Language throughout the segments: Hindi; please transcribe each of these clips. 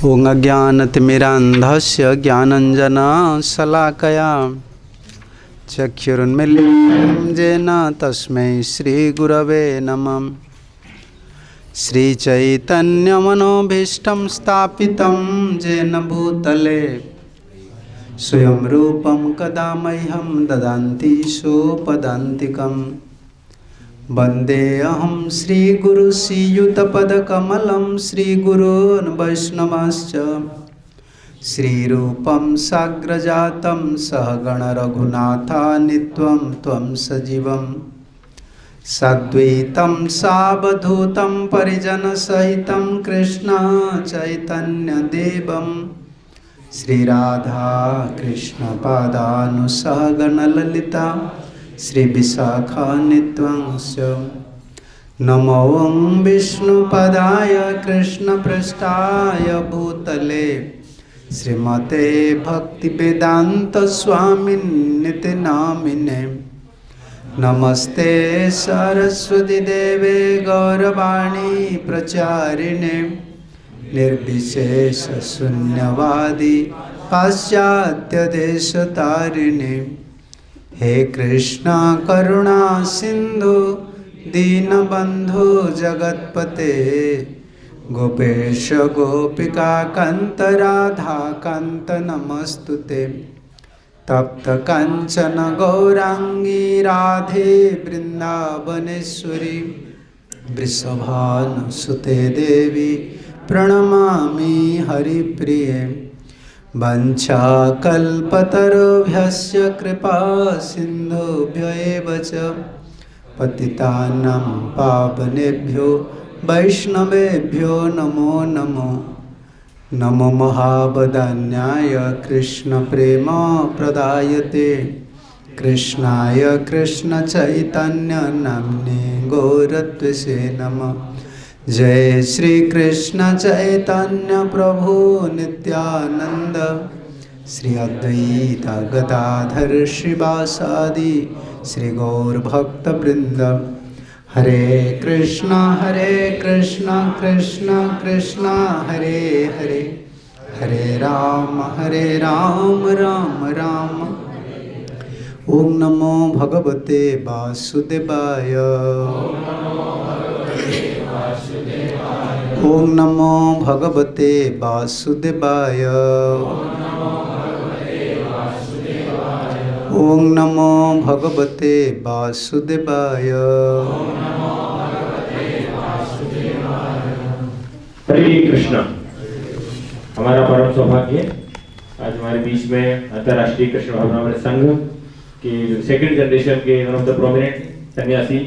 ओं अज्ञानतिमिरान्धस्य ज्ञानञ्जनशलाकया चक्षुरुन्मीलितं येन तस्मै श्रीगुरवे नमः। श्रीचैतन्यमनोभीष्टं स्थापितं येन भूतले स्वयं रूपं कदा मह्यं ददाति सोपदान्तिकम्। वन्देऽहं श्रीगुरुश्रीयुतपदकमलं श्रीगुरून् वैष्णवांश्च श्रीरूपं साग्रजातं सहगण रघुनाथान्वितं त्वं सजीवं साद्वैतं सावधूतं परिजनसहितं कृष्ण चैतन्यदेवं श्रीराधा कृष्णपादानुसहगण ललिता श्रीविशाखान्वितंश्च। नमो विष्णुपदाय कृष्णपृष्ठाय भूतले श्रीमते भक्तिवेदान्तस्वामिन्निति नामिने। नमस्ते सरस्वती देवे गौरवाणी प्रचारिणे निर्विशेष शून्यवादी पाश्चात्यदेशतारिणे। हे कृष्णा करुणा सिंधु दीनबंधु जगतपते गोपेश गोपिका कांत राधा कांत नमस्तुते। तप्त कांचन गौरांगी राधे वृंदावनेश्वरी वृषभानुसुते देवी प्रणमामि हरिप्रिये। वंशाकल्पतरुभ्यश्च कृपा सिन्धुभ्य एव च पतितानां पावनेभ्यो वैष्णवेभ्यो नमो नमो। नमो महावदान्याय कृष्णप्रेम प्रदायते कृष्णाय कृष्णचैतन्यनाम्ने गौरत्वसे नमः। जय श्री कृष्ण चैतन्य प्रभु नित्यानंद श्री अद्वैत गदाधर श्रीवासादि श्री गौर भक्त वृंद। हरे कृष्णा कृष्ण कृष्ण हरे हरे हरे राम राम राम। ओम नमो भगवते वासुदेवाय। ओम नमो भगवते वासुदेवाय। ओम नमो भगवते वासुदेवाय। हरे कृष्णा। हमारा परम सौभाग्य आज हमारे बीच में अंतर्राष्ट्रीय कृष्ण भावनामृत संघ के सेकंड जनरेशन के वन ऑफ द प्रोमिनेंट सन्यासी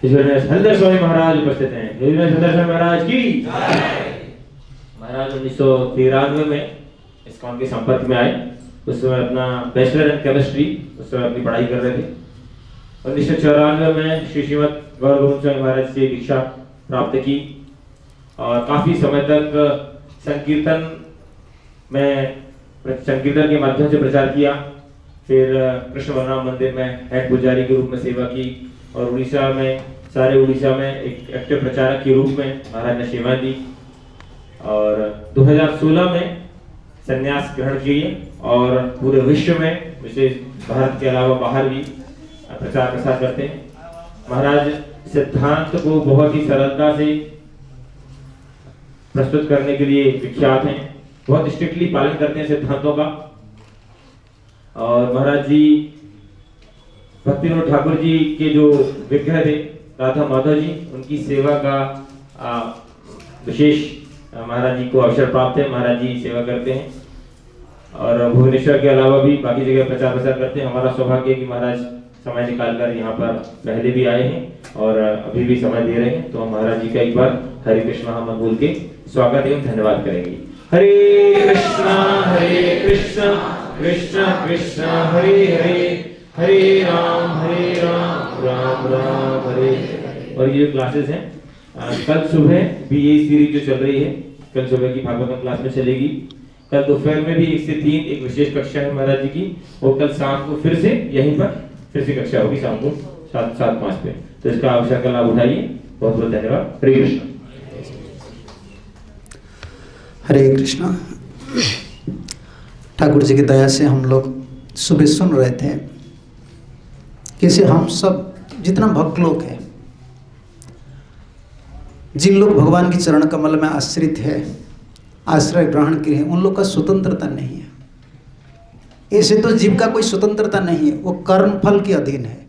हरिदास स्वामी महाराज उपस्थित हैं। हरिदास स्वामी महाराज की महाराज 1993 में इस्कॉन के संपर्क में आए। उस समय अपना बैचलर इन केमिस्ट्री उस समय अपनी पढ़ाई कर रहे थे। 1994 में श्री श्रीमद गौर गोविंद स्वामी महाराज से दीक्षा प्राप्त की और काफी समय तक संकीर्तन के माध्यम से प्रचार किया। फिर कृष्ण बलराम मंदिर में हेड पुजारी के रूप में सेवा की और उड़ीसा में एक एक्टिव प्रचारक के रूप में महाराज ने सेवा दी। और 2016 में संन्यास ग्रहण किए और पूरे विश्व में विशेष भारत के अलावा बाहर भी प्रचार प्रसार करते हैं। महाराज सिद्धांत को बहुत ही सरलता से प्रस्तुत करने के लिए विख्यात हैं। बहुत स्ट्रिक्टली पालन करते हैं सिद्धांतों का। और महाराज जी भक्ति विनोद ठाकुर जी के जो विग्रह थे राधा माधव जी, उनकी सेवा का विशेष महाराज जी को अवसर प्राप्त है। महाराज जी सेवा करते हैं और भुवनेश्वर के अलावा भी बाकी जगह प्रचार प्रसार करते हैं। हमारा सौभाग्य है कि महाराज समय निकालकर यहाँ पर पहले भी आए हैं और अभी भी समय दे रहे हैं। तो हम महाराज जी का एक बार हरे कृष्णा हम बोल के स्वागत एवं धन्यवाद करेंगे। हरे कृष्णा कृष्ण कृष्ण हरे हरे हरे राम राम राम हरे। और ये क्लासेस हैं कल सुबह भी ये सीरीज जो चल रही है, कल सुबह की भागवतम क्लास में चलेगी। कल दोपहर में भी 1 से 3 एक विशेष कक्षा है महाराज जी की। और कल शाम को फिर से यहीं पर फिर से कक्षा होगी शाम को 7:05 पे। तो इसका अवसर का लाभ उठाइए। बहुत बहुत धन्यवाद। हरे कृष्ण। हरे कृष्णा। ठाकुर जी की दया से हम लोग सुबह सुन रहे थे कैसे हम सब जितना भक्त लोग है, जिन लोग भगवान की चरण कमल में आश्रित है, आश्रय ग्रहण किए हैं, उन लोग का स्वतंत्रता नहीं है। ऐसे तो जीव का कोई स्वतंत्रता नहीं है, वो कर्म फल के अधीन है।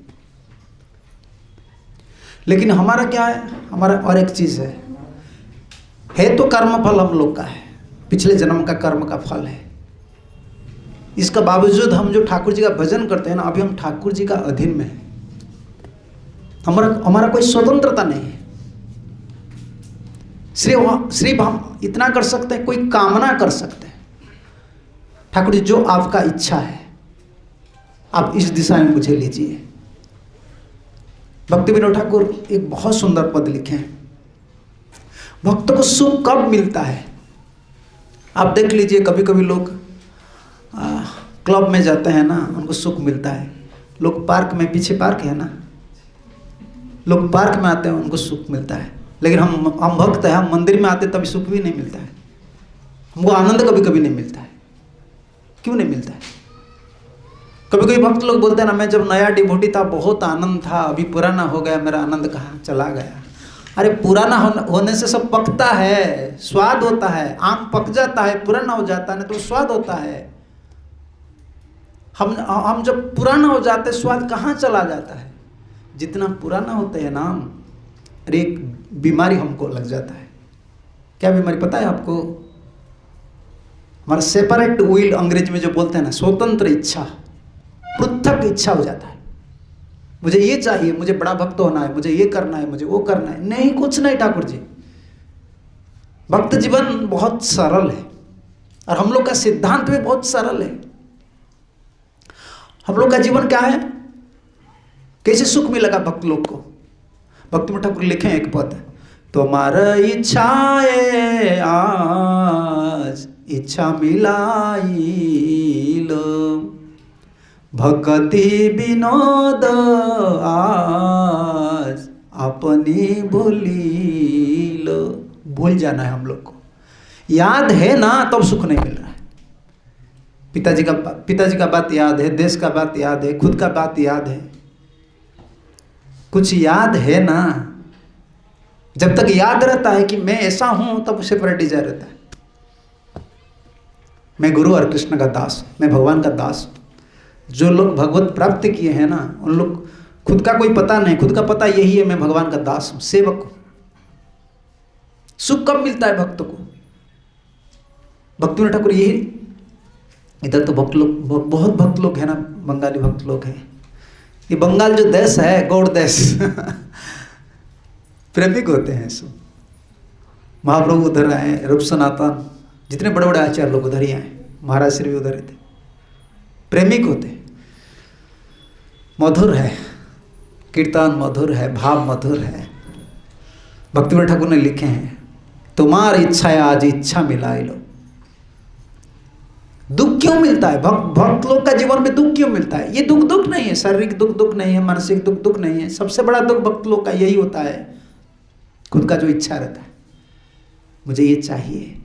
लेकिन हमारा क्या है, हमारा और एक चीज है तो कर्म फल हम लोग का है, पिछले जन्म का कर्म का फल है। इसका बावजूद हम जो ठाकुर जी का भजन करते हैं ना, अभी हम ठाकुर जी का अधीन में है। हमारा कोई स्वतंत्रता नहीं है। सिर्फ हम इतना कर सकते हैं, कोई कामना कर सकते हैं, ठाकुर जी जो आपका इच्छा है आप इस दिशा में मुझे लीजिए। भक्ति विनोद ठाकुर एक बहुत सुंदर पद लिखे हैं, भक्त को सुख कब मिलता है। आप देख लीजिए, कभी कभी लोग क्लब में जाते हैं ना, उनको सुख मिलता है। लोग पार्क में, पीछे पार्क है ना, लोग पार्क में आते हैं उनको सुख मिलता है। लेकिन हम भक्त हैं, हम मंदिर में आते तभी सुख भी नहीं मिलता है, हमको आनंद कभी कभी नहीं मिलता है। क्यों नहीं मिलता है? कभी कभी भक्त लोग बोलते हैं ना, मैं जब नया डिवोटी था बहुत आनंद था, अभी पुराना हो गया, मेरा आनंद कहाँ चला गया। अरे पुराना होने से सब पकता है, स्वाद होता है। आम पक जाता है, पुराना हो जाता है ना, तो स्वाद होता है। हम जब पुराना हो जाते हैं, स्वाद कहाँ चला जाता है। जितना पुराना होते हैं ना, अरे एक बीमारी हमको लग जाता है। क्या बीमारी पता है आपको? हमारा सेपरेट विल, अंग्रेज में जो बोलते हैं ना, स्वतंत्र इच्छा, पृथक इच्छा हो जाता है। मुझे ये चाहिए, मुझे बड़ा भक्त होना है, मुझे ये करना है, मुझे वो करना है। नहीं, कुछ नहीं ठाकुर जी। भक्त जीवन बहुत सरल है और हम लोग का सिद्धांत भी बहुत सरल है। हम लोग का जीवन क्या है, कैसे सुख मिलेगा भक्त लोग को। भक्ति में ठाकुर लिखे एक पद, तुम्हारा इच्छाए आज इच्छा मिलाई लो, भक्ति विनोद आज अपनी भूली लो। भूल जाना है हम लोग को, याद है ना तब सुख नहीं मिल रहा है। पिताजी का बात याद है, देश का बात याद है, खुद का बात याद है, कुछ याद है ना। जब तक याद रहता है कि मैं ऐसा हूं, तब उसे पर डिजायर रहता है। मैं गुरु और कृष्ण का दास, मैं भगवान का दास। जो लोग भगवत प्राप्त किए हैं ना, उन लोग खुद का कोई पता नहीं, खुद का पता यही है, मैं भगवान का दास हूं, सेवक हूं। सुख कब मिलता है भक्त को? भक्ति में ठाकुर यही, इधर तो भक्त लोग, बहुत भक्त लोग हैं ना, बंगाली भक्त लोग हैं। ये बंगाल जो देश है, गौड़ देश प्रेमिक होते हैं सब। महाप्रभु उधर आए, रूप सनातन, जितने बड़े बड़े आचार्य लोग उधर ही आए, महाराज श्री भी उधर थे। प्रेमिक होते, मधुर है कीर्तन, मधुर है भाव, मधुर है। भक्ति ठाकुर ने लिखे हैं, तुम्हारी इच्छा है आज इच्छा मिलाई लो। दुख क्यों मिलता है? भक्त लोग का जीवन में दुख क्यों मिलता है? ये दुख नहीं है, शारीरिक दुख नहीं है, मानसिक दुख नहीं है। सबसे बड़ा दुख भक्त लोग का यही होता है, खुद का जो इच्छा रहता है, मुझे ये चाहिए,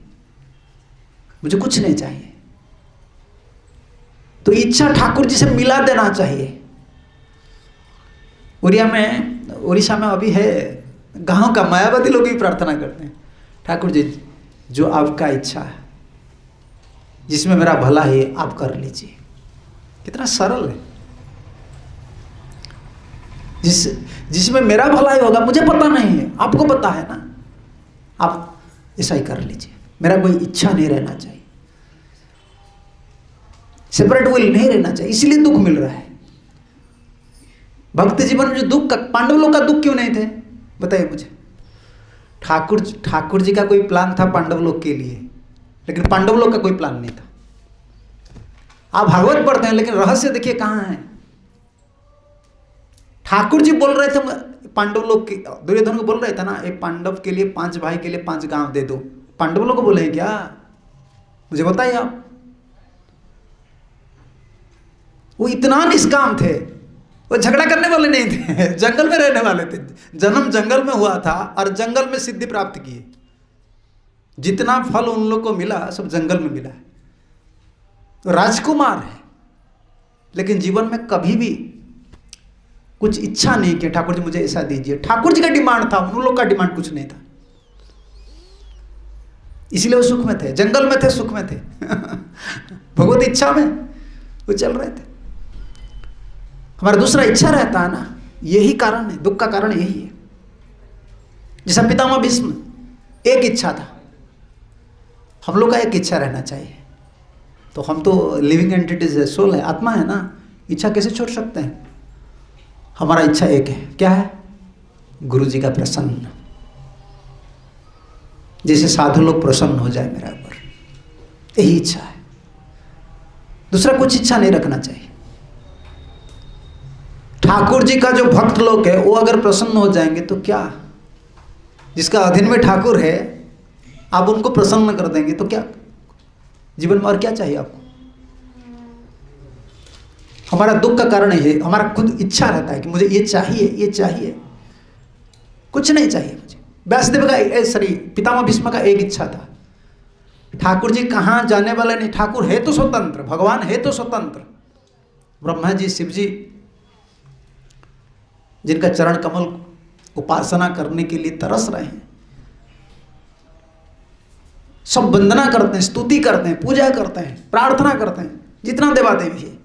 मुझे कुछ नहीं चाहिए। तो इच्छा ठाकुर जी से मिला देना चाहिए। उड़ीसा में अभी है, गांव का मायावती लोग भी प्रार्थना करते हैं, ठाकुर जी जो आपका इच्छा है, जिसमें मेरा भला है, आप कर लीजिए। कितना सरल है। जिसमें मेरा भला ही होगा, मुझे पता नहीं है, आपको पता है ना, आप ऐसा ही कर लीजिए। मेरा कोई इच्छा नहीं रहना चाहिए, सेपरेट विल नहीं रहना चाहिए, इसलिए दुख मिल रहा है। भक्ति जीवन में जो दुख का, पांडव लोग का दुख क्यों नहीं थे बताइए मुझे। ठाकुर जी का कोई प्लान था पांडव लोग के लिए, लेकिन पांडव लोग का कोई प्लान नहीं था। आप भागवत पढ़ते हैं, लेकिन रहस्य देखिए कहाँ है। ठाकुर जी बोल रहे थे पांडव लोग के, दुर्योधन को बोल रहे थे ना, एक पांडव के लिए 5 भाई के लिए 5 गांव दे दो। पांडव लोग को बोले हैं क्या? मुझे बताइए आप। वो इतना निष्काम थे, वो झगड़ा करने वाले नहीं थे, जंगल में रहने वाले थे। जन्म जंगल में हुआ था और जंगल में सिद्धि प्राप्त किए। जितना फल उन लोग को मिला सब जंगल में मिला है। तो राजकुमार है, लेकिन जीवन में कभी भी कुछ इच्छा नहीं कि ठाकुर जी मुझे ऐसा दीजिए। ठाकुर जी का डिमांड था, उन लोग का डिमांड कुछ नहीं था। इसलिए वो सुख में थे, जंगल में थे, सुख में थे। भगवत इच्छा में वो चल रहे थे। हमारा दूसरा इच्छा रहता है ना, यही कारण है, दुख का कारण यही है। जैसा पितामह भीष्म, एक इच्छा था, हम लोग का एक इच्छा रहना चाहिए। तो हम तो लिविंग एंटिटीज है, सोल है, आत्मा है ना, इच्छा कैसे छोड़ सकते हैं? हमारा इच्छा एक है, क्या है? गुरु जी का प्रसन्न, जैसे साधु लोग प्रसन्न हो जाए मेरा ऊपर, यही इच्छा है। दूसरा कुछ इच्छा नहीं रखना चाहिए। ठाकुर जी का जो भक्त लोग है वो अगर प्रसन्न हो जाएंगे तो क्या, जिसका अधीन में ठाकुर है आप उनको प्रसन्न कर देंगे तो क्या, जीवन में और क्या चाहिए आपको? हमारा दुख का कारण है हमारा खुद इच्छा रहता है कि मुझे ये चाहिए, ये चाहिए, कुछ नहीं चाहिए मुझे। व्यासदेव का सॉरी पितामह भीष्म का एक इच्छा था, ठाकुर जी कहाँ जाने वाले नहीं, ठाकुर है तो स्वतंत्र, भगवान है तो स्वतंत्र। ब्रह्मा जी, शिव जी, जिनका चरण कमल उपासना करने के लिए तरस रहे हैं, सब वंदना करते हैं, स्तुति करते हैं, पूजा करते हैं, प्रार्थना करते हैं, जितना देवा देवी है,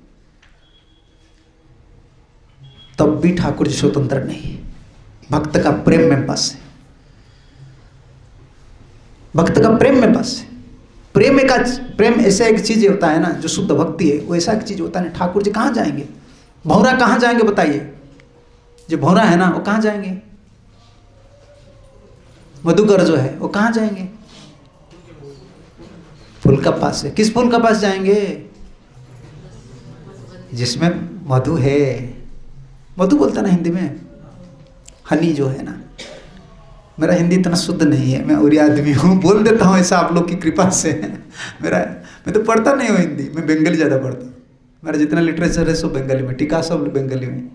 तब भी ठाकुर जी स्वतंत्र नहीं है। भक्त का प्रेम में बस है, भक्त का प्रेम में बस है। प्रेम ऐसा एक चीज होता है ना, जो शुद्ध भक्ति है वो ऐसा एक चीज होता है ना। ठाकुर जी कहाँ जाएंगे? भौरा कहाँ जाएंगे बताइए? जो भौरा है ना वो कहाँ जाएंगे? मधुकर जो है वो कहाँ जाएंगे? फूल का पास है। किस फूल का पास जाएंगे? जिसमें मधु है। मधु बोलता ना हिंदी में, हनी जो है ना। मेरा हिंदी इतना शुद्ध नहीं है, मैं उरी आदमी हूँ, बोल देता हूँ ऐसा आप लोग की कृपा से। मैं तो पढ़ता नहीं हूँ हिंदी, मैं बंगाली ज़्यादा पढ़ता हूँ। मेरा जितना लिटरेचर है सब बंगाली में, टीका सब बंगाली में,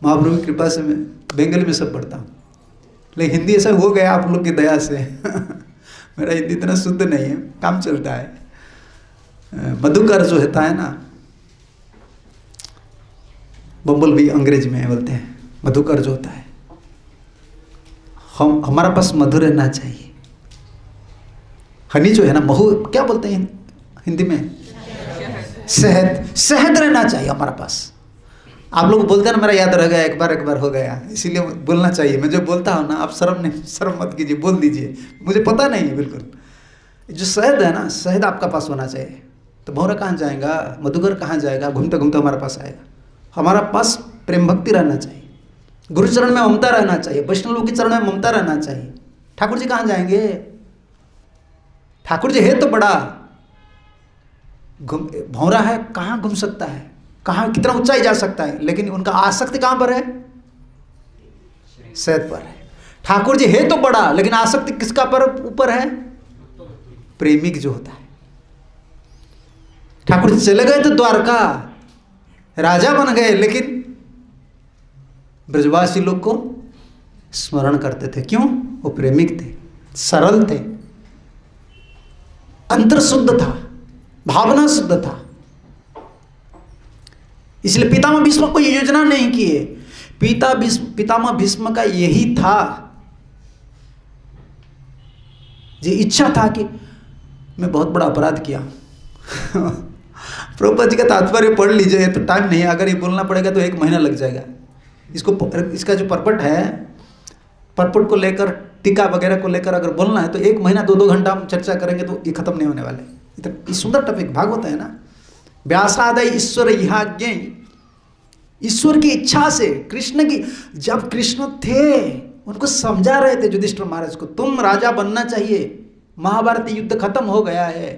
महाप्रभु की कृपा से मैं बंगाली में सब पढ़ता हूँ। लेकिन हिंदी ऐसा हो गया आप लोग की दया से। मेरा हिंदी इतना शुद्ध नहीं है, काम चलता है। मधुकर जो होता है ना, बम्बल भी अंग्रेज में बोलते हैं, मधुकर जो होता है, हमारा पास मधु रहना चाहिए। हनी जो है ना, महू क्या बोलते हैं हिंदी में? शहद रहना चाहिए हमारा पास। आप लोग बोलते हैं ना, मेरा याद रह गया, एक बार हो गया, इसीलिए बोलना चाहिए। मैं जो बोलता हूँ ना, आप शर्म मत कीजिए, बोल दीजिए, मुझे पता नहीं है बिल्कुल। जो शहद है ना, शहद आपका पास होना चाहिए। तो भौरा कहाँ जाएगा, मधुकर कहाँ जाएगा? घूमते घूमते हमारे पास आएगा। हमारा पास प्रेम भक्ति रहना चाहिए, गुरु चरण में ममता रहना चाहिए, वैष्णव के चरण में ममता रहना चाहिए। ठाकुर जी कहाँ जाएंगे? ठाकुर जी है तो बड़ा, भौरा है, कहाँ घूम सकता है, कहाँ कितना ऊंचाई जा सकता है, लेकिन उनका आसक्ति कहाँ पर है? शहद पर है। ठाकुर जी है तो बड़ा, लेकिन आसक्ति किसका पर ऊपर है? प्रेमिक जो होता है। ठाकुर जी चले गए तो द्वारका राजा बन गए, लेकिन ब्रजवासी लोग को स्मरण करते थे। क्यों? वो प्रेमिक थे, सरल थे, अंतर शुद्ध था, भावना शुद्ध था। इसलिए पितामह भीष्म को ये योजना नहीं की है। पितामह भीष्म का यही था, ये इच्छा था कि मैं बहुत बड़ा अपराध किया। प्रभुपाद जी का तात्पर्य पढ़ लीजिए, तो टाइम नहीं है, अगर ये बोलना पड़ेगा तो 1 महीना लग जाएगा। इसका जो पर्पट है, पर्पट को लेकर, टीका वगैरह को लेकर अगर बोलना है तो 1 महीना 2 घंटा हम चर्चा करेंगे तो ये खत्म नहीं होने वाले। इतना सुंदर टॉपिक भागवत है ना। व्यासादय ईश्वर यहाज्ञ, ईश्वर की इच्छा से, कृष्ण की, जब कृष्ण थे उनको समझा रहे थे युधिष्ठिर महाराज को, तुम राजा बनना चाहिए, महाभारत युद्ध खत्म हो गया है।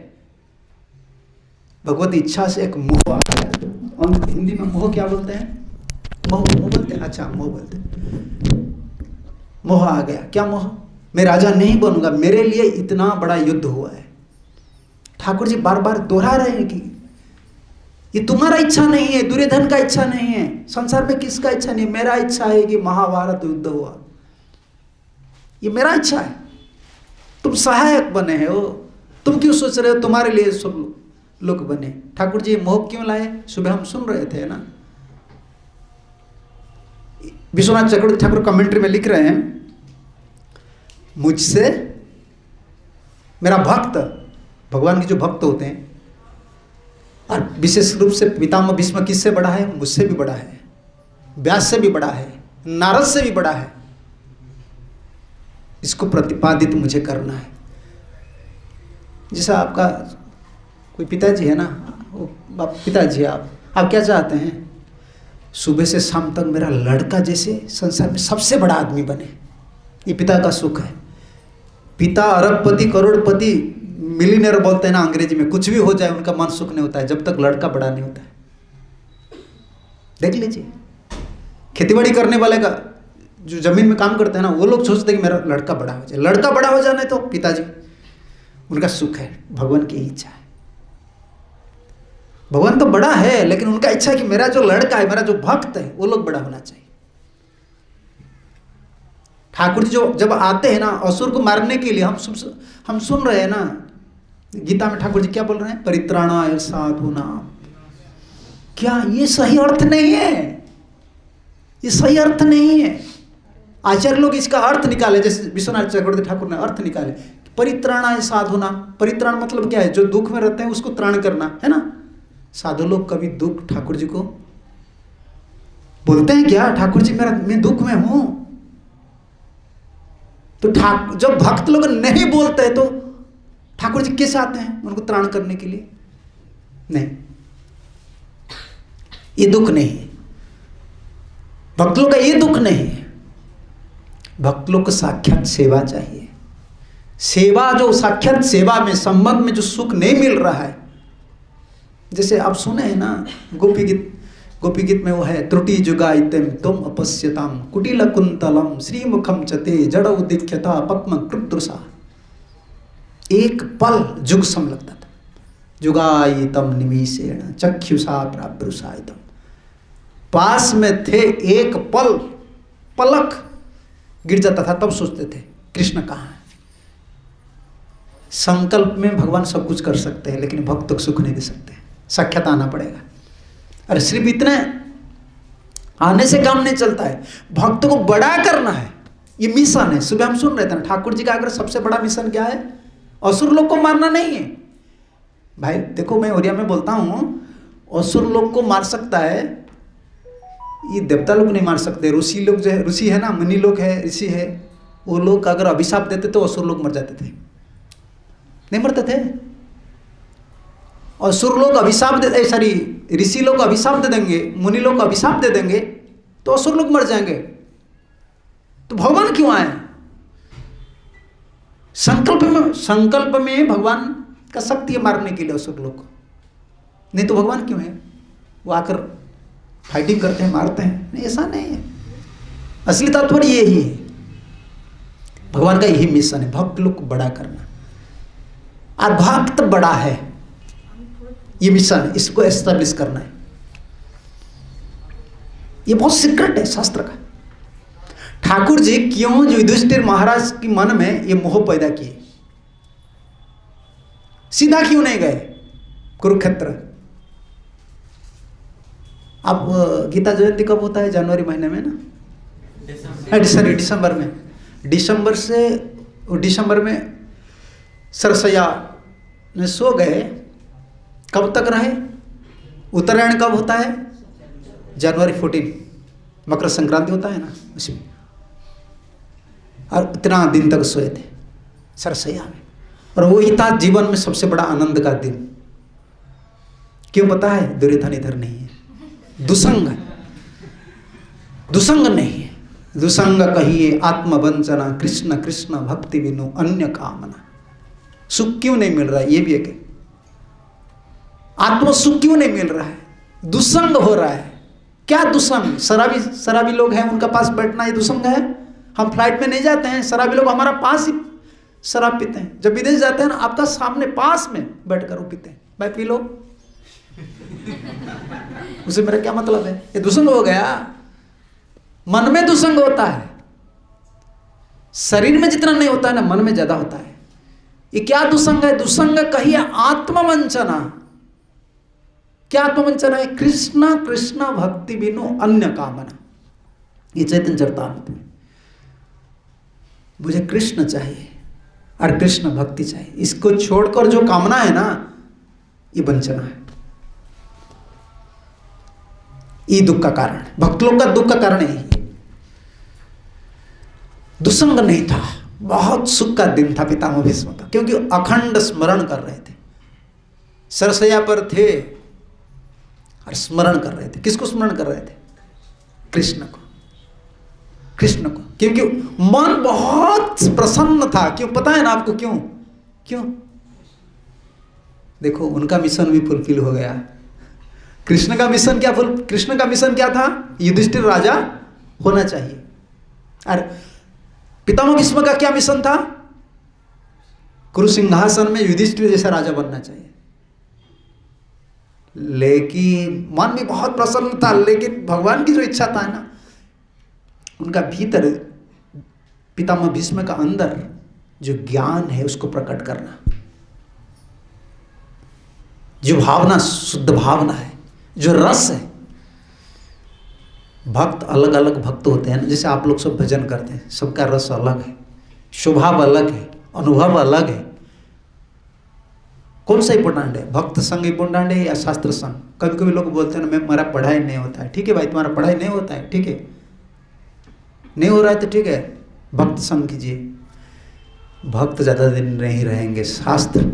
भगवत इच्छा से एक मोह आ गया। हिंदी में मोह क्या बोलते हैं? मोह बोलते हैं, अच्छा मोह बोलते हैं। मोह आ गया। क्या मोह? मैं राजा नहीं बनूंगा, मेरे लिए इतना बड़ा युद्ध हुआ है। ठाकुर जी बार बार दोहरा रहे हैं कि ये तुम्हारा इच्छा नहीं है, दुर्योधन का इच्छा नहीं है, संसार में किसका इच्छा नहीं, मेरा इच्छा है कि महाभारत युद्ध हुआ, ये मेरा इच्छा है। तुम सहायक बने हो, तुम क्यों सोच रहे हो तुम्हारे लिए सब लोग बने? ठाकुर जी मोह क्यों लाए? सुबह हम सुन रहे थे ना, विश्वनाथ चक्रवर्ती ठाकुर कमेंट्री में लिख रहे हैं, मुझसे मेरा भक्त, भगवान के जो भक्त होते हैं, और विशेष रूप से पितामह भीष्म किससे बड़ा है? मुझसे भी बड़ा है, व्यास से भी बड़ा है, नारद से भी बड़ा है। इसको प्रतिपादित मुझे करना है। जैसा आपका कोई पिताजी है ना, वो पिताजी आप क्या चाहते हैं? सुबह से शाम तक मेरा लड़का जैसे संसार में सबसे बड़ा आदमी बने। ये पिता का सुख है। पिता अरबपति करोड़पति मिलीनियर बोलते हैं ना अंग्रेजी में, कुछ भी हो जाए उनका मन सुख नहीं होता है जब तक लड़का बड़ा नहीं होता है। देख लीजिए, खेतीबाड़ी करने वाले का जो जमीन में काम करते हैं ना, वो लोग सोचते हैं कि मेरा लड़का बड़ा हो जाए। लड़का बड़ा हो जाने तो पिताजी उनका सुख है, भगवान की इच्छा है। भगवान तो बड़ा है, लेकिन उनका इच्छा है कि मेरा जो लड़का है, मेरा जो भक्त है, वो लोग बड़ा होना चाहिए। ठाकुर जी जो जब आते हैं ना असुर को मारने के लिए, हम सुन रहे हैं ना गीता में ठाकुर जी क्या बोल रहे हैं? परित्राणाय साधूनां। क्या ये सही अर्थ नहीं है? ये सही अर्थ नहीं है। आचार्य लोग इसका अर्थ निकाले, जैसे विश्वनाथ चक्रवर्ती ठाकुर ने अर्थ निकाले, परित्राणाय साधूनां। परित्राण मतलब क्या है? जो दुख में रहते हैं उसको त्राण करना, है ना। साधु लोग कभी दुख ठाकुर जी को बोलते हैं क्या? ठाकुर जी मैं दुख में हूं। तो जब भक्त लोग नहीं बोलते तो ठाकुर जी कैसे आते हैं उनको त्राण करने के लिए? नहीं, ये दुख नहीं है भक्त लोग का, ये दुख नहीं है। भक्त लोग को साक्षात सेवा चाहिए। सेवा, जो साक्षात सेवा में संबंध में जो सुख नहीं मिल रहा है, जैसे आप सुने हैं ना गोपी गीत में वो है, त्रुटि जुगाइतम तुम अपश्यताम कुटिल कुंतलम श्रीमुखम चते जड़ उदिख्यता पद्म कृतृषा। एक पल जुग सम लगता था। जुगाइतम निमिषेण चक्षुषा प्रावृषाइतम। पास में थे, एक पलक गिर जाता था तब सोचते थे कृष्ण कहाँ है। संकल्प में भगवान सब कुछ कर सकते हैं, लेकिन भक्त को सुख नहीं दे सकते। साक्षात आना पड़ेगा। अरे सिर्फ इतने आने से काम नहीं चलता है, भक्त को बड़ा करना है। ये मिशन है। सुबह हम सुन रहे थे ना, ठाकुर जी का अगर सबसे बड़ा मिशन क्या है? असुर लोग को मारना नहीं है। भाई देखो, मैं ओरिया में बोलता हूं, असुर लोग को मार सकता है, ये देवता लोग नहीं मार सकते। ऋषि लोग जो है, ऋषि है ना, मुनि लोग है, ऋषि है, वो लोग अगर अभिशाप देते तो असुर लोग मर जाते थे। नहीं मरते थे। असुर लोग अभिशाप दे, सॉरी ऋषि लोग अभिशाप दे देंगे, मुनि लोग अभिशाप दे देंगे तो असुर लोग मर जाएंगे। तो भगवान क्यों आए? संकल्प में भगवान का शक्ति है मारने के लिए असुर लोग को। नहीं तो भगवान क्यों है? वो आकर फाइटिंग करते हैं, मारते हैं? नहीं, ऐसा नहीं है। असली तात्पर्य यही है। भगवान का यही मिशन है, भक्त लोग को बड़ा करना। और भक्त बड़ा है, ये मिशन है, इसको एस्टेब्लिश करना है। ये बहुत सीक्रेट है शास्त्र का। ठाकुर जी क्यों जो युधिष्ठिर महाराज के मन में ये मोह पैदा किए? सीधा क्यों नहीं गए कुरुक्षेत्र? अब गीता जयंती कब होता है? जनवरी महीने में ना, दिसंबर में। दिसंबर में सरसैया में सो गए। कब तक रहे? उत्तरायण कब होता है? जनवरी 14, मकर संक्रांति होता है ना, उसमें। और इतना दिन तक सोए थे सरसैया में, और वही था जीवन में सबसे बड़ा आनंद का दिन। क्यों पता है? दुर्योधन इधर नहीं है। दुसंग नहीं है। दुसंग कहिए आत्मवंचना, कृष्ण कृष्ण भक्ति बिनु अन्य कामना। सुख क्यों नहीं मिल रहा है? ये भी एक आत्म सुख क्यों नहीं मिल रहा है? दुसंग हो रहा है। क्या दुसंग? शराबी लोग हैं, उनका पास बैठना ये दुसंग है। हम फ्लाइट में नहीं जाते हैं, शराबी लोग हमारा पास ही शराब पीते हैं। जब विदेश जाते हैं ना, आपका सामने पास में बैठकर वो पीते हैं। भाई पी लो। उसे मेरा क्या मतलब है? ये दुसंग हो गया। मन में दुसंग होता है। शरीर में जितना नहीं होता है ना, मन में ज्यादा होता है। ये क्या दुसंग है? दुसंग कहिए आत्मवंचना। क्या आत्मवंचना है? कृष्ण कृष्ण भक्ति बिनु अन्य कामना। ये चैतन्य चरितामृत में, मुझे कृष्ण चाहिए और कृष्ण भक्ति चाहिए, इसको छोड़कर जो कामना है ना, ये वंचना है। ये दुख का कारण, भक्त लोग का दुख का कारण यही। दुसंग नहीं था, बहुत सुख का दिन था पितामह भीष्म का, क्योंकि अखंड स्मरण कर रहे थे, सरसैया पर थे और स्मरण कर रहे थे। किसको स्मरण कर रहे थे? कृष्ण को, कृष्ण को, क्योंकि मन बहुत प्रसन्न था। क्यों पता है ना आपको? क्यों? क्यों? देखो, उनका मिशन भी फुलफिल हो गया। कृष्ण का मिशन क्या कृष्ण का मिशन क्या था? युधिष्ठिर राजा होना चाहिए। और पितामह भीष्म का क्या मिशन था? कुरु सिंहासन में युधिष्ठिर जैसा राजा बनना चाहिए। लेकिन मन में बहुत प्रसन्न था, लेकिन भगवान की जो इच्छा था ना, उनका भीतर, पितामह भीष्म का अंदर जो ज्ञान है उसको प्रकट करना, जो भावना शुद्ध भावना है, जो रस है। भक्त अलग अलग भक्त होते हैं ना, जैसे आप लोग सब भजन करते हैं, सबका रस अलग है, स्वभाव अलग है, अनुभव अलग है। कौन सा इंपॉर्टेंट है? भक्त संग इंपॉर्टेंट है या शास्त्र संग? कभी कभी लोग बोलते हैं ना, मेरा पढ़ाई नहीं होता है। ठीक है भाई, तुम्हारा पढ़ाई नहीं होता है, ठीक है, नहीं हो रहा है तो ठीक है, भक्त संग कीजिए। भक्त ज्यादा दिन नहीं रहेंगे, शास्त्र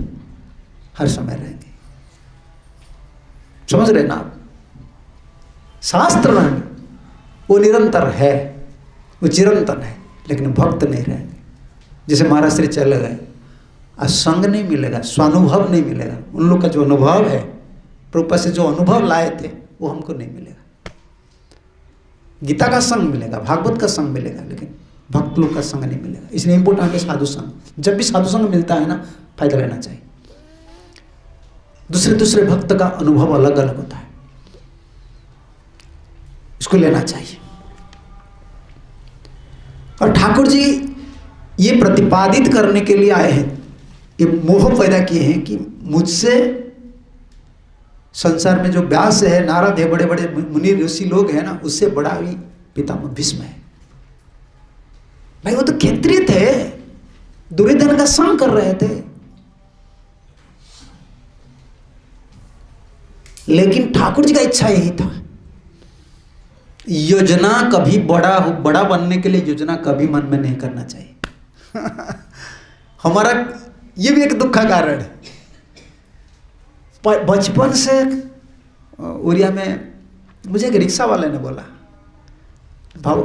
हर समय रहेंगे। समझ रहे ना आप? शास्त्र वो निरंतर है, वो चिरंतन है, लेकिन भक्त नहीं रहेंगे। जैसे महाराज श्री चले गए, असंग नहीं मिलेगा, स्वानुभव नहीं मिलेगा। उन लोग का जो अनुभव है, प्रभुपाद से जो अनुभव लाए थे, वो हमको नहीं मिलेगा। गीता का संग मिलेगा, भागवत का संग मिलेगा, लेकिन भक्त लोग का संग नहीं मिलेगा। इसलिए इंपोर्टेंट है साधु संग। जब भी साधु संग मिलता है ना, फायदा लेना चाहिए। दूसरे दूसरे भक्त का अनुभव अलग अलग होता है, इसको लेना चाहिए। और ठाकुर जी ये प्रतिपादित करने के लिए आए हैं, ये मोह पैदा किए हैं कि मुझसे संसार में जो व्यास है, नारद है, बड़े बड़े मुनि ऋषि लोग हैं ना, उससे बड़ा भी पितामह भीष्म है। भाई वो तो क्षत्रिय थे, दुर्योधन का संग कर रहे थे, लेकिन ठाकुर जी का इच्छा यही था। योजना कभी बड़ा बनने के लिए योजना कभी मन में नहीं करना चाहिए। हमारा ये भी एक दुख का कारण है। बचपन से उड़िया में मुझे एक रिक्शा वाले ने बोला,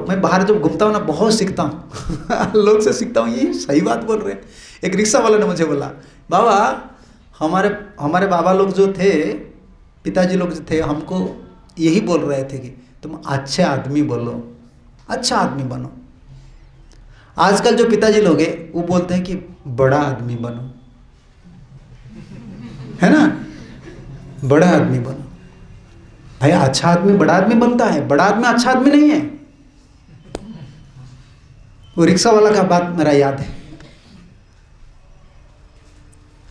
मैं बाहर जब घूमता हूँ ना, बहुत सीखता हूँ लोग से सीखता हूँ, ये सही बात बोल रहे हैं। एक रिक्शा वाले ने मुझे बोला, बाबा हमारे बाबा लोग जो थे, पिताजी लोग जो थे, हमको यही बोल रहे थे कि तुम अच्छे आदमी बोलो, अच्छा आदमी बनो। आजकल जो पिताजी लोग हैं वो बोलते हैं कि बड़ा आदमी बनो, है ना, बड़ा आदमी बनो। भाई अच्छा आदमी बड़ा आदमी बनता है, बड़ा आदमी अच्छा आदमी नहीं है। वो रिक्शा वाला का बात मेरा याद है।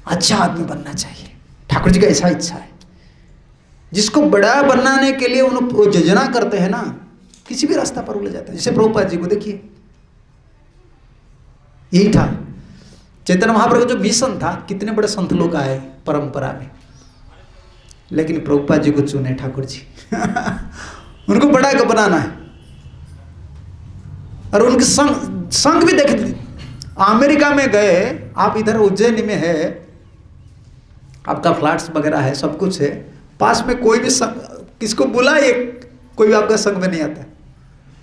अच्छा आदमी बनना चाहिए, ठाकुर जी का ऐसा इच्छा है। जिसको बड़ा बनाने के लिए वो योजना करते हैं ना, किसी भी रास्ता पर ले जाता है। जैसे प्रभुपाद जी को देखिए, यही था चैतन्य महाप्रभु जो मिशन था। कितने बड़े संत लोग आए परंपरा में, लेकिन प्रभुपाद जी को चुने ठाकुर जी। उनको बड़ा बनाना है। और उनके संग भी देखे, अमेरिका में गए आप, इधर उज्जैन में है, आपका फ्लैट्स वगैरह है, सब कुछ है, पास में कोई भी किसको बुलाए, कोई भी आपका संग में नहीं आता,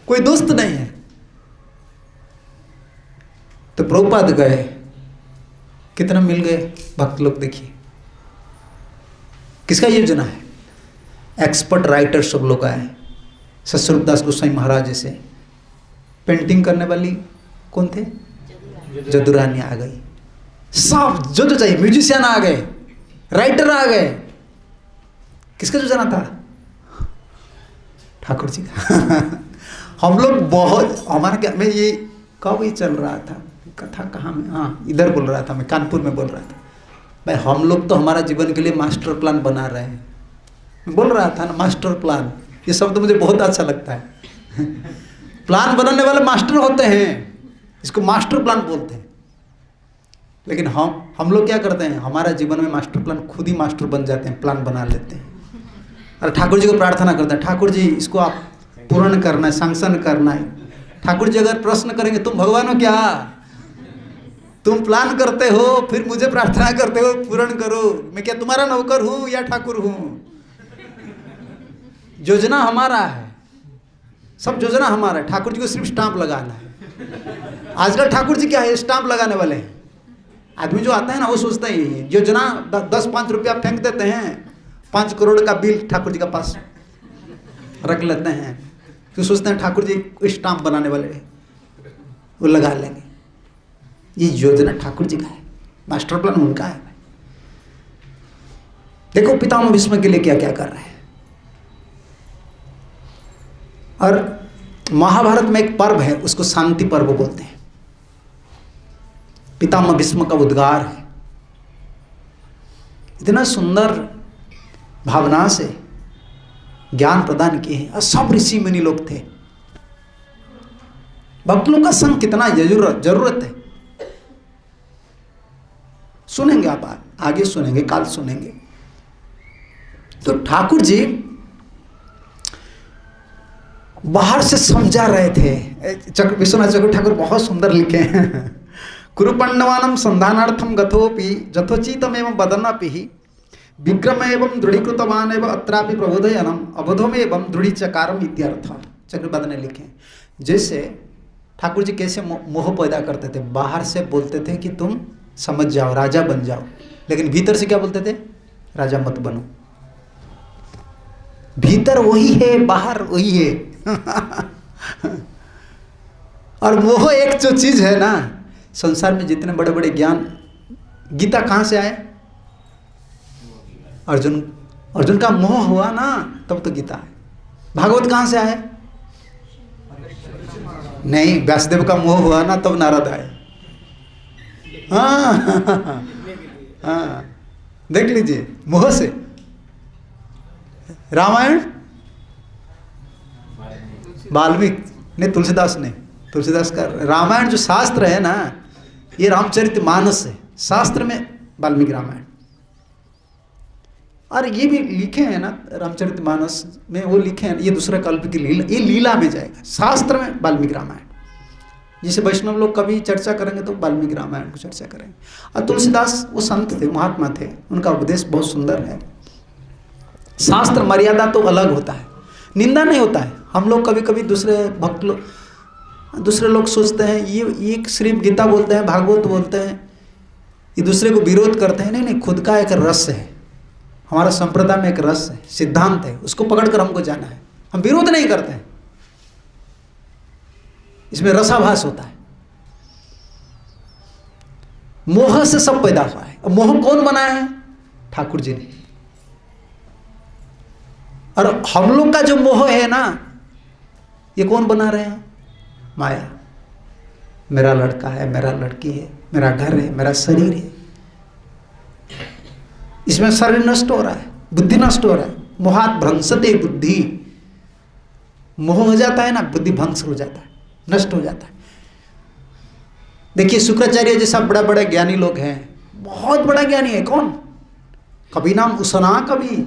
कोई दोस्त नहीं है। तो प्रभुपाद गए, कितना मिल गए भक्त लोग। देखिए किसका योजना है? एक्सपर्ट राइटर सब लोग आए। सतस्वरूपदास गोस्वामी महाराज जैसे पेंटिंग करने वाली कौन थे? जदुरानी आ गई। सब जो चाहिए, म्यूजिशियन आ गए, राइटर आ गए। किसका योजना था? ठाकुर जी का। हम लोग बहुत, हमारे क्या में ये कब ही चल रहा था, कथा कहाँ में, हाँ इधर बोल रहा था मैं, कानपुर में बोल रहा था भाई, हम लोग तो हमारा जीवन के लिए मास्टर प्लान बना रहे हैं। मैं बोल रहा था ना मास्टर प्लान, ये शब्द मुझे बहुत अच्छा लगता है। प्लान बनाने वाले मास्टर होते हैं, इसको मास्टर प्लान बोलते हैं। लेकिन हम लोग क्या करते हैं, हमारा जीवन में मास्टर प्लान खुद ही मास्टर बन जाते हैं, प्लान बना लेते हैं। और ठाकुर जी को प्रार्थना करते हैं, ठाकुर जी इसको आप पूर्ण करना है, सैंक्शन करना है। ठाकुर जी अगर प्रश्न करेंगे तुम भगवान हो क्या, तुम प्लान करते हो फिर मुझे प्रार्थना करते हो पूर्ण करो, मैं क्या तुम्हारा नौकर हूं या ठाकुर हूं? योजना हमारा है, सब योजना हमारा है, ठाकुर जी को सिर्फ स्टाम्प लगाना है। आजकल ठाकुर जी क्या है, स्टाम्प लगाने वाले हैं। आदमी जो आता है ना वो सोचता है यही योजना, 10-5 रुपया फेंक देते हैं, 5 करोड़ का बिल ठाकुर जी का पास रख लेते हैं, फिर सोचते हैं ठाकुर जी स्टाम्प बनाने वाले वो लगा लेंगे। ये योजना ठाकुर जी का है, मास्टर प्लान उनका है। देखो पितामह भीष्म के लिए क्या क्या कर रहे हैं। और महाभारत में एक पर्व है, उसको शांति पर्व बोलते हैं। पितामह भीष्म का उद्गार है, इतना सुंदर भावना से ज्ञान प्रदान किए हैं। और सब ऋषि मुनि लोग थे। भक्त लोग का संग कितना जरूरत है, सुनेंगे आप आगे सुनेंगे, काल सुनेंगे। तो ठाकुर जी बाहर से समझा रहे थे। विश्वनाथ चक्रवर्ती ठाकुर बहुत सुंदर लिखे हैं। कुरुपंडवानम संधानार्थम गथोपि जथोचितम एवं बदनापि विक्रम एवं दृढ़ीकृतवान एवं अत्रापि प्रबोधयनम अबोधम एवं दृढ़ीचकारम इत्यर्थ। चक्रवर्ती ने लिखे जैसे ठाकुर जी कैसे मोह पैदा करते थे, बाहर से बोलते थे कि तुम समझ जाओ, राजा बन जाओ, लेकिन भीतर से क्या बोलते थे, राजा मत बनो। भीतर वही है, बाहर वही है। और मोह एक जो चीज है ना, संसार में जितने बड़े बड़े ज्ञान, गीता कहाँ से आए, अर्जुन का मोह हुआ ना तब तो गीता है। भागवत कहाँ से आए, नहीं व्यासदेव का मोह हुआ ना तब नारद आए। हाँ देख लीजिए, मोह से। रामायण वाल्मीकि ने, तुलसीदास ने, तुलसीदास का रामायण जो शास्त्र है ना, ये रामचरितमानस है, शास्त्र में वाल्मीकि रामायण। और ये भी लिखे हैं ना रामचरितमानस में, वो लिखे हैं, ये दूसरा कल्प की लीला, ये लीला में जाएगा, शास्त्र में वाल्मीकि रामायण। जिसे वैष्णव लोग कभी चर्चा करेंगे तो वाल्मीकि रामायण को चर्चा करेंगे। और तुलसीदास वो संत थे, महात्मा थे, उनका उपदेश बहुत सुंदर है। शास्त्र मर्यादा तो अलग होता है, निंदा नहीं होता है। हम लोग कभी कभी दूसरे भक्त लोग, दूसरे लोग सोचते हैं ये सिर्फ गीता बोलते हैं, भागवत बोलते हैं, ये दूसरे को विरोध करते हैं। नहीं नहीं, खुद का एक रस है, हमारा संप्रदाय में एक रस है, सिद्धांत है, उसको पकड़कर हमको जाना है। हम विरोध नहीं करते हैं, इसमें रसाभास होता है। मोह से सब पैदा हुआ है। और मोह कौन बनाया है, ठाकुर जी ने। और हम लोग का जो मोह है ना, ये कौन बना रहे हैं, माया। मेरा लड़का है, मेरा लड़की है, मेरा घर है, मेरा शरीर है, इसमें शरीर नष्ट हो रहा है, बुद्धि नष्ट हो रहा है। मोहात भ्रंशते बुद्धि, मोह हो जाता है ना, बुद्धि भ्रंश हो जाता है, नष्ट हो जाता है। देखिए शुक्राचार्य जैसा बड़ा बड़ा ज्ञानी लोग हैं, बहुत बड़ा ज्ञानी है। कौन, कभी नाम उसना, कभी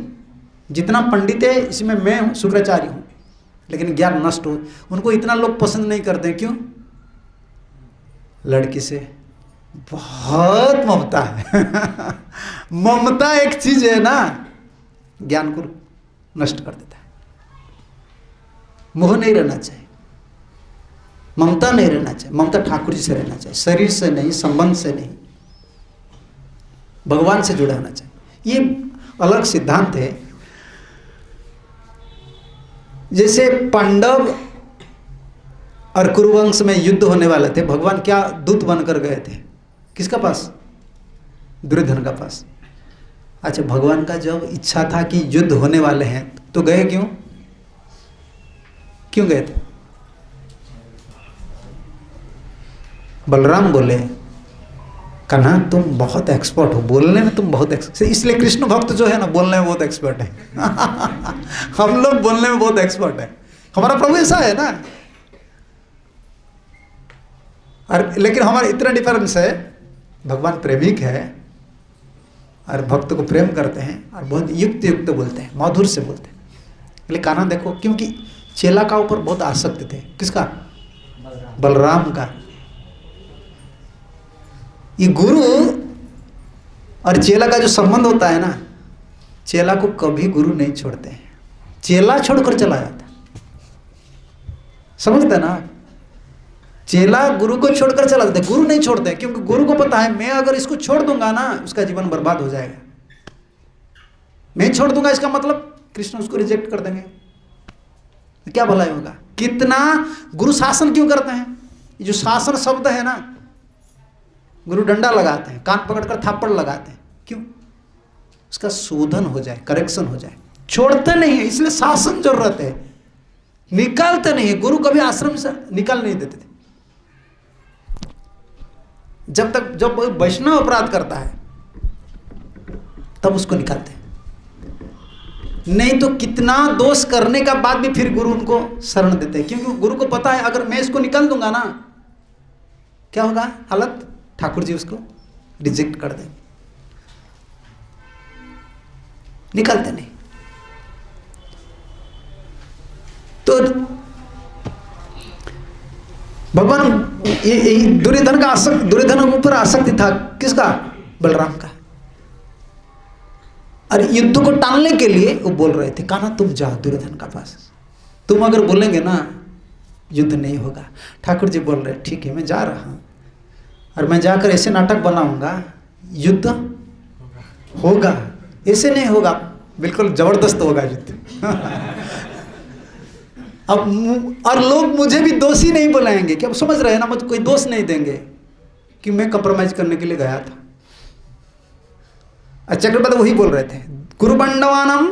जितना पंडित है इसमें मैं हूँ, शुक्राचार्य हूँ, लेकिन ज्ञान नष्ट हो। उनको इतना लोग पसंद नहीं करते, क्यों, लड़की से बहुत ममता है। ममता एक चीज है ना, ज्ञान को नष्ट कर देता है। मोह नहीं रहना चाहिए, ममता नहीं रहना चाहिए। ममता ठाकुर जी से रहना चाहिए, शरीर से नहीं, संबंध से नहीं, भगवान से जुड़ा होना चाहिए। ये अलग सिद्धांत है। जैसे पांडव और कुरुवंश में युद्ध होने वाले थे, भगवान क्या दूत बनकर गए थे, किसका पास, दुर्योधन का पास। अच्छा, भगवान का जब इच्छा था कि युद्ध होने वाले हैं तो गए क्यों, क्यों गए थे, बलराम बोले, कन्हा तुम बहुत एक्सपर्ट हो बोलने में, तुम बहुत इसलिए कृष्ण भक्त जो है ना बोलने में बहुत एक्सपर्ट है। हम लोग बोलने में बहुत एक्सपर्ट है, हमारा प्रभु ऐसा है ना। और लेकिन हमारा इतना डिफरेंस है, भगवान प्रेमिक है और भक्त को प्रेम करते हैं और बहुत युक्त युक्त बोलते हैं, मधुर से बोलते हैं। लेकिन कान्हा देखो, क्योंकि चेला का ऊपर बहुत आसक्त थे। किसका? बलराम का। ये गुरु और चेला का जो संबंध होता है ना, चेला को कभी गुरु नहीं छोड़ते हैं, चेला छोड़कर चला जाता है। समझते ना? चेला गुरु को छोड़कर चला जाता है, गुरु नहीं छोड़ते, क्योंकि गुरु को पता है मैं अगर इसको छोड़ दूंगा ना उसका जीवन बर्बाद हो जाएगा। मैं छोड़ दूंगा इसका मतलब कृष्ण उसको रिजेक्ट कर देंगे, क्या भलाई होगा। कितना गुरु शासन क्यों करते हैं? ये जो शासन शब्द है ना, गुरु डंडा लगाते हैं, कान पकड़कर थप्पड़ लगाते हैं, क्यों? उसका शोधन हो जाए, करेक्शन हो जाए। छोड़ते नहीं है, इसलिए शासन जरूरत है, निकालते नहीं है। गुरु कभी आश्रम से निकाल नहीं देते थे। जब वैष्णव अपराध करता है तब उसको निकालते हैं, नहीं तो कितना दोष करने का बाद भी फिर गुरु उनको शरण देते हैं, क्योंकि गुरु को पता है अगर मैं इसको निकाल दूंगा ना क्या होगा हालत, ठाकुर जी उसको रिजेक्ट कर देंगे, निकालते नहीं। तो भगवान ये दुर्योधन का आसक्त, दुर्योधन के ऊपर आसक्ति था। किसका? बलराम का। और युद्ध को टालने के लिए वो बोल रहे थे, कान्हा तुम जाओ दुर्योधन का पास, तुम अगर बोलेंगे ना युद्ध नहीं होगा। ठाकुर जी बोल रहे ठीक है मैं जा रहा हूं, और मैं जाकर ऐसे नाटक बनाऊंगा युद्ध होगा। ऐसे नहीं होगा, बिल्कुल जबरदस्त होगा युद्ध। अब और लोग मुझे भी दोषी नहीं बुलाएंगे, क्या समझ रहे हैं ना, मुझे कोई दोष नहीं देंगे कि मैं कंप्रोमाइज करने के लिए गया था। चक्रवर्ती वही बोल रहे थे, गुरुबंडवानम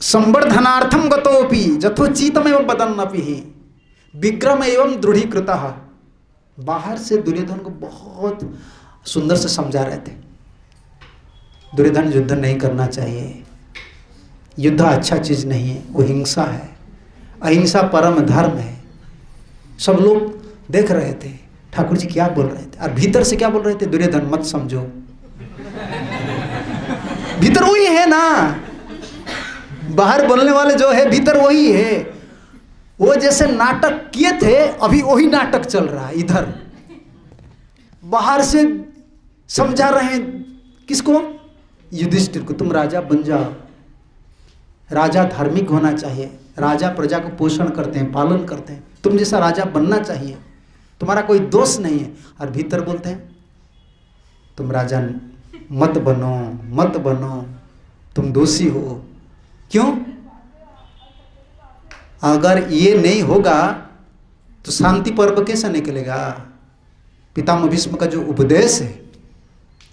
संवर्धनार्थम गतोपि जथोचितम एवं बदन्नपि विक्रम एवं दृढ़ीकृतः। बाहर से दुर्योधन को बहुत सुंदर से समझा रहे थे, दुर्योधन युद्ध नहीं करना चाहिए, युद्ध अच्छा चीज नहीं है, वो हिंसा है, अहिंसा परम धर्म है। सब लोग देख रहे थे ठाकुर जी क्या बोल रहे थे, और भीतर से क्या बोल रहे थे, दुर्योधन मत समझो। भीतर वही है ना, बाहर बोलने वाले जो है भीतर वही है। वो जैसे नाटक किए थे अभी वही नाटक चल रहा है इधर। बाहर से समझा रहे हैं किसको? युधिष्ठिर को, तुम राजा बन जाओ, राजा धार्मिक होना चाहिए, राजा प्रजा को पोषण करते हैं, पालन करते हैं, तुम जैसा राजा बनना चाहिए, तुम्हारा कोई दोष नहीं है। और भीतर बोलते हैं तुम राजा मत बनो, मत बनो, तुम दोषी हो। क्यों? अगर ये नहीं होगा तो शांति पर्व कैसे निकलेगा? पितामह भीष्म का जो उपदेश है,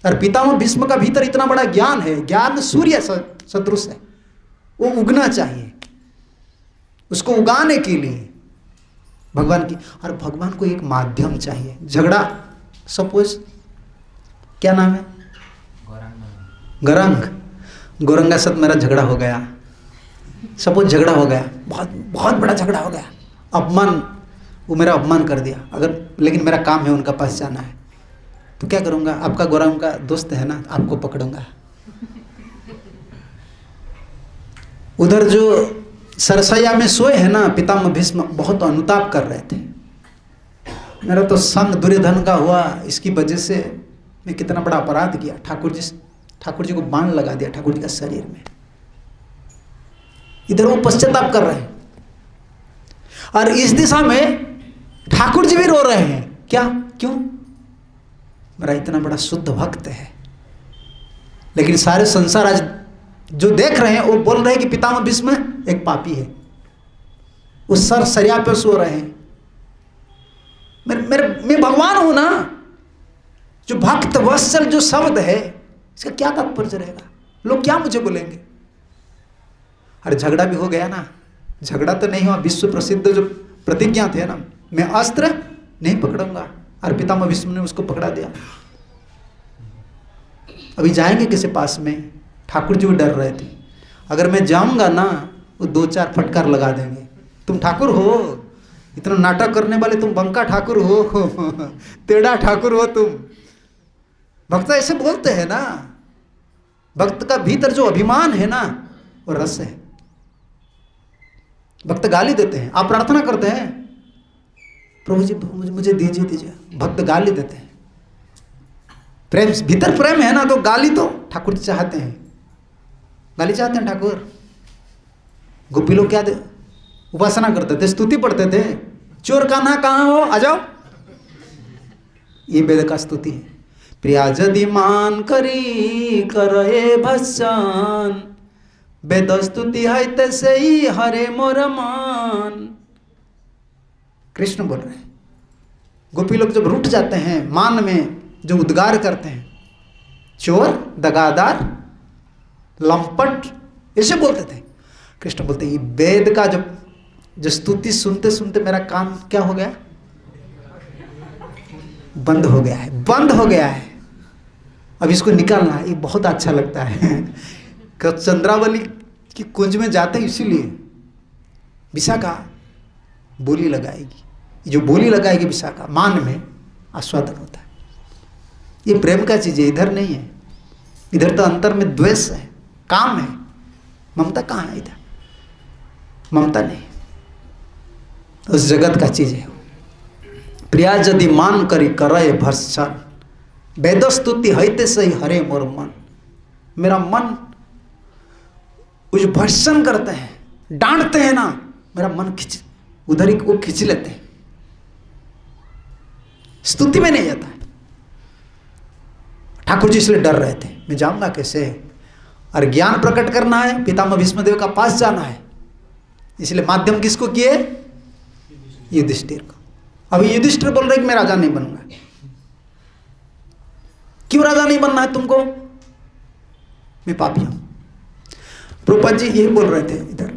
और पितामह भीष्म का भीतर इतना बड़ा ज्ञान है, ज्ञान सूर्य सदृश है, वो उगना चाहिए। उसको उगाने के लिए भगवान की, और भगवान को एक माध्यम चाहिए। झगड़ा, सपोज क्या नाम है, गौरांग, गौरंगा साथ मेरा झगड़ा हो गया, सपोज झगड़ा हो गया, बहुत बहुत बड़ा झगड़ा हो गया, अपमान, वो मेरा अपमान कर दिया, अगर लेकिन मेरा काम है उनका पास जाना है, तो क्या करूँगा? आपका गौरांग का दोस्त है ना, आपको पकड़ूंगा। उधर जो सरसैया में सोए है ना पितामह भीष्म, बहुत अनुताप कर रहे थे, मेरा तो संग दुर्योधन का हुआ, इसकी वजह से मैं कितना बड़ा अपराध किया। ठाकुर जी को बाण लगा दिया ठाकुर जी का शरीर में। इधर वो पश्चाताप कर रहे हैं, और इस दिशा में ठाकुर जी भी रो रहे हैं। क्या? क्यों? मेरा इतना बड़ा शुद्ध भक्त है, लेकिन सारे संसार आज जो देख रहे हैं वो बोल रहे हैं कि पितामह भीष्म एक पापी है, उस सर सरिया पर सो रहे हैं। मैं भगवान हूं ना। जो भक्त वत्सल जो शब्द है, इसका क्या तात्पर्य रहेगा? लोग क्या मुझे बोलेंगे? अरे झगड़ा भी हो गया ना, झगड़ा तो नहीं हुआ, विश्व प्रसिद्ध जो प्रतिज्ञा थे ना, मैं अस्त्र नहीं पकड़ूंगा। और पितामह भीष्म ने उसको पकड़ा दिया। अभी जाएंगे किसी पास में, ठाकुर जी भी डर रहे थे, अगर मैं जाऊंगा ना वो 2-4 फटकार लगा देंगे। तुम ठाकुर हो, इतना नाटक करने वाले तुम बंका ठाकुर हो टेढ़ा ठाकुर हो तुम। भक्त ऐसे बोलते हैं ना, भक्त का भीतर जो अभिमान है ना वो रस है। भक्त गाली देते हैं, आप प्रार्थना करते हैं प्रभु जी मुझे दीजिए दीजिए, भक्त गाली देते हैं। प्रेम, भीतर प्रेम है ना, तो गाली तो ठाकुर जी चाहते हैं, गाली चाहते हैं ठाकुर। गोपी लोग क्या उपासना करते थे, स्तुति पढ़ते थे, चोर कान्हा कहाँ हो आ जाओ, ये वेद का स्तुति है। प्रिया यदि मान करी करे भस्सन, वेद स्तुति है तैसे ही हरे मोर मान। कृष्ण बोल रहे हैं। गोपी लोग जब रूठ जाते हैं, मान में जो उद्गार करते हैं, चोर, दगादार, लंपट, ऐसे बोलते थे। कृष्ण बोलते हैं वेद का जो स्तुति सुनते सुनते मेरा कान क्या हो गया, बंद हो गया है, बंद हो गया है। अब इसको निकालना है, ये बहुत अच्छा लगता है। चंद्रावली की कुंज में जाते हैं, इसीलिए विशाखा बोली लगाएगी, जो बोली लगाएगी विशाखा, मान में आस्वादन होता है। ये प्रेम का चीज है, इधर नहीं है। इधर तो अंतर में द्वेष है, काम है, ममता कहाँ है? इधर ममता नहीं, उस जगत का चीज है। प्रिया यदि मान करी करे भर्सन, वेद स्तुति हईते सही हरे मोर मन। मेरा मन कुछ भर्सन करते हैं, डांटते हैं ना, मेरा मन खिंच, उधर ही वो खिंच लेते हैं, स्तुति में नहीं जाता है। ठाकुर जी इसलिए डर रहे थे, मैं जाऊंगा कैसे, और ज्ञान प्रकट करना है, पितामह भीष्मदेव का पास जाना है, इसलिए माध्यम किसको किए? युधिष्ठिर को। अभी युधिष्ठिर बोल रहे कि मैं राजा नहीं बनूंगा। क्यों राजा नहीं बनना है तुमको? मैं पापी हूं। प्रभुपाद जी यही बोल रहे थे इधर।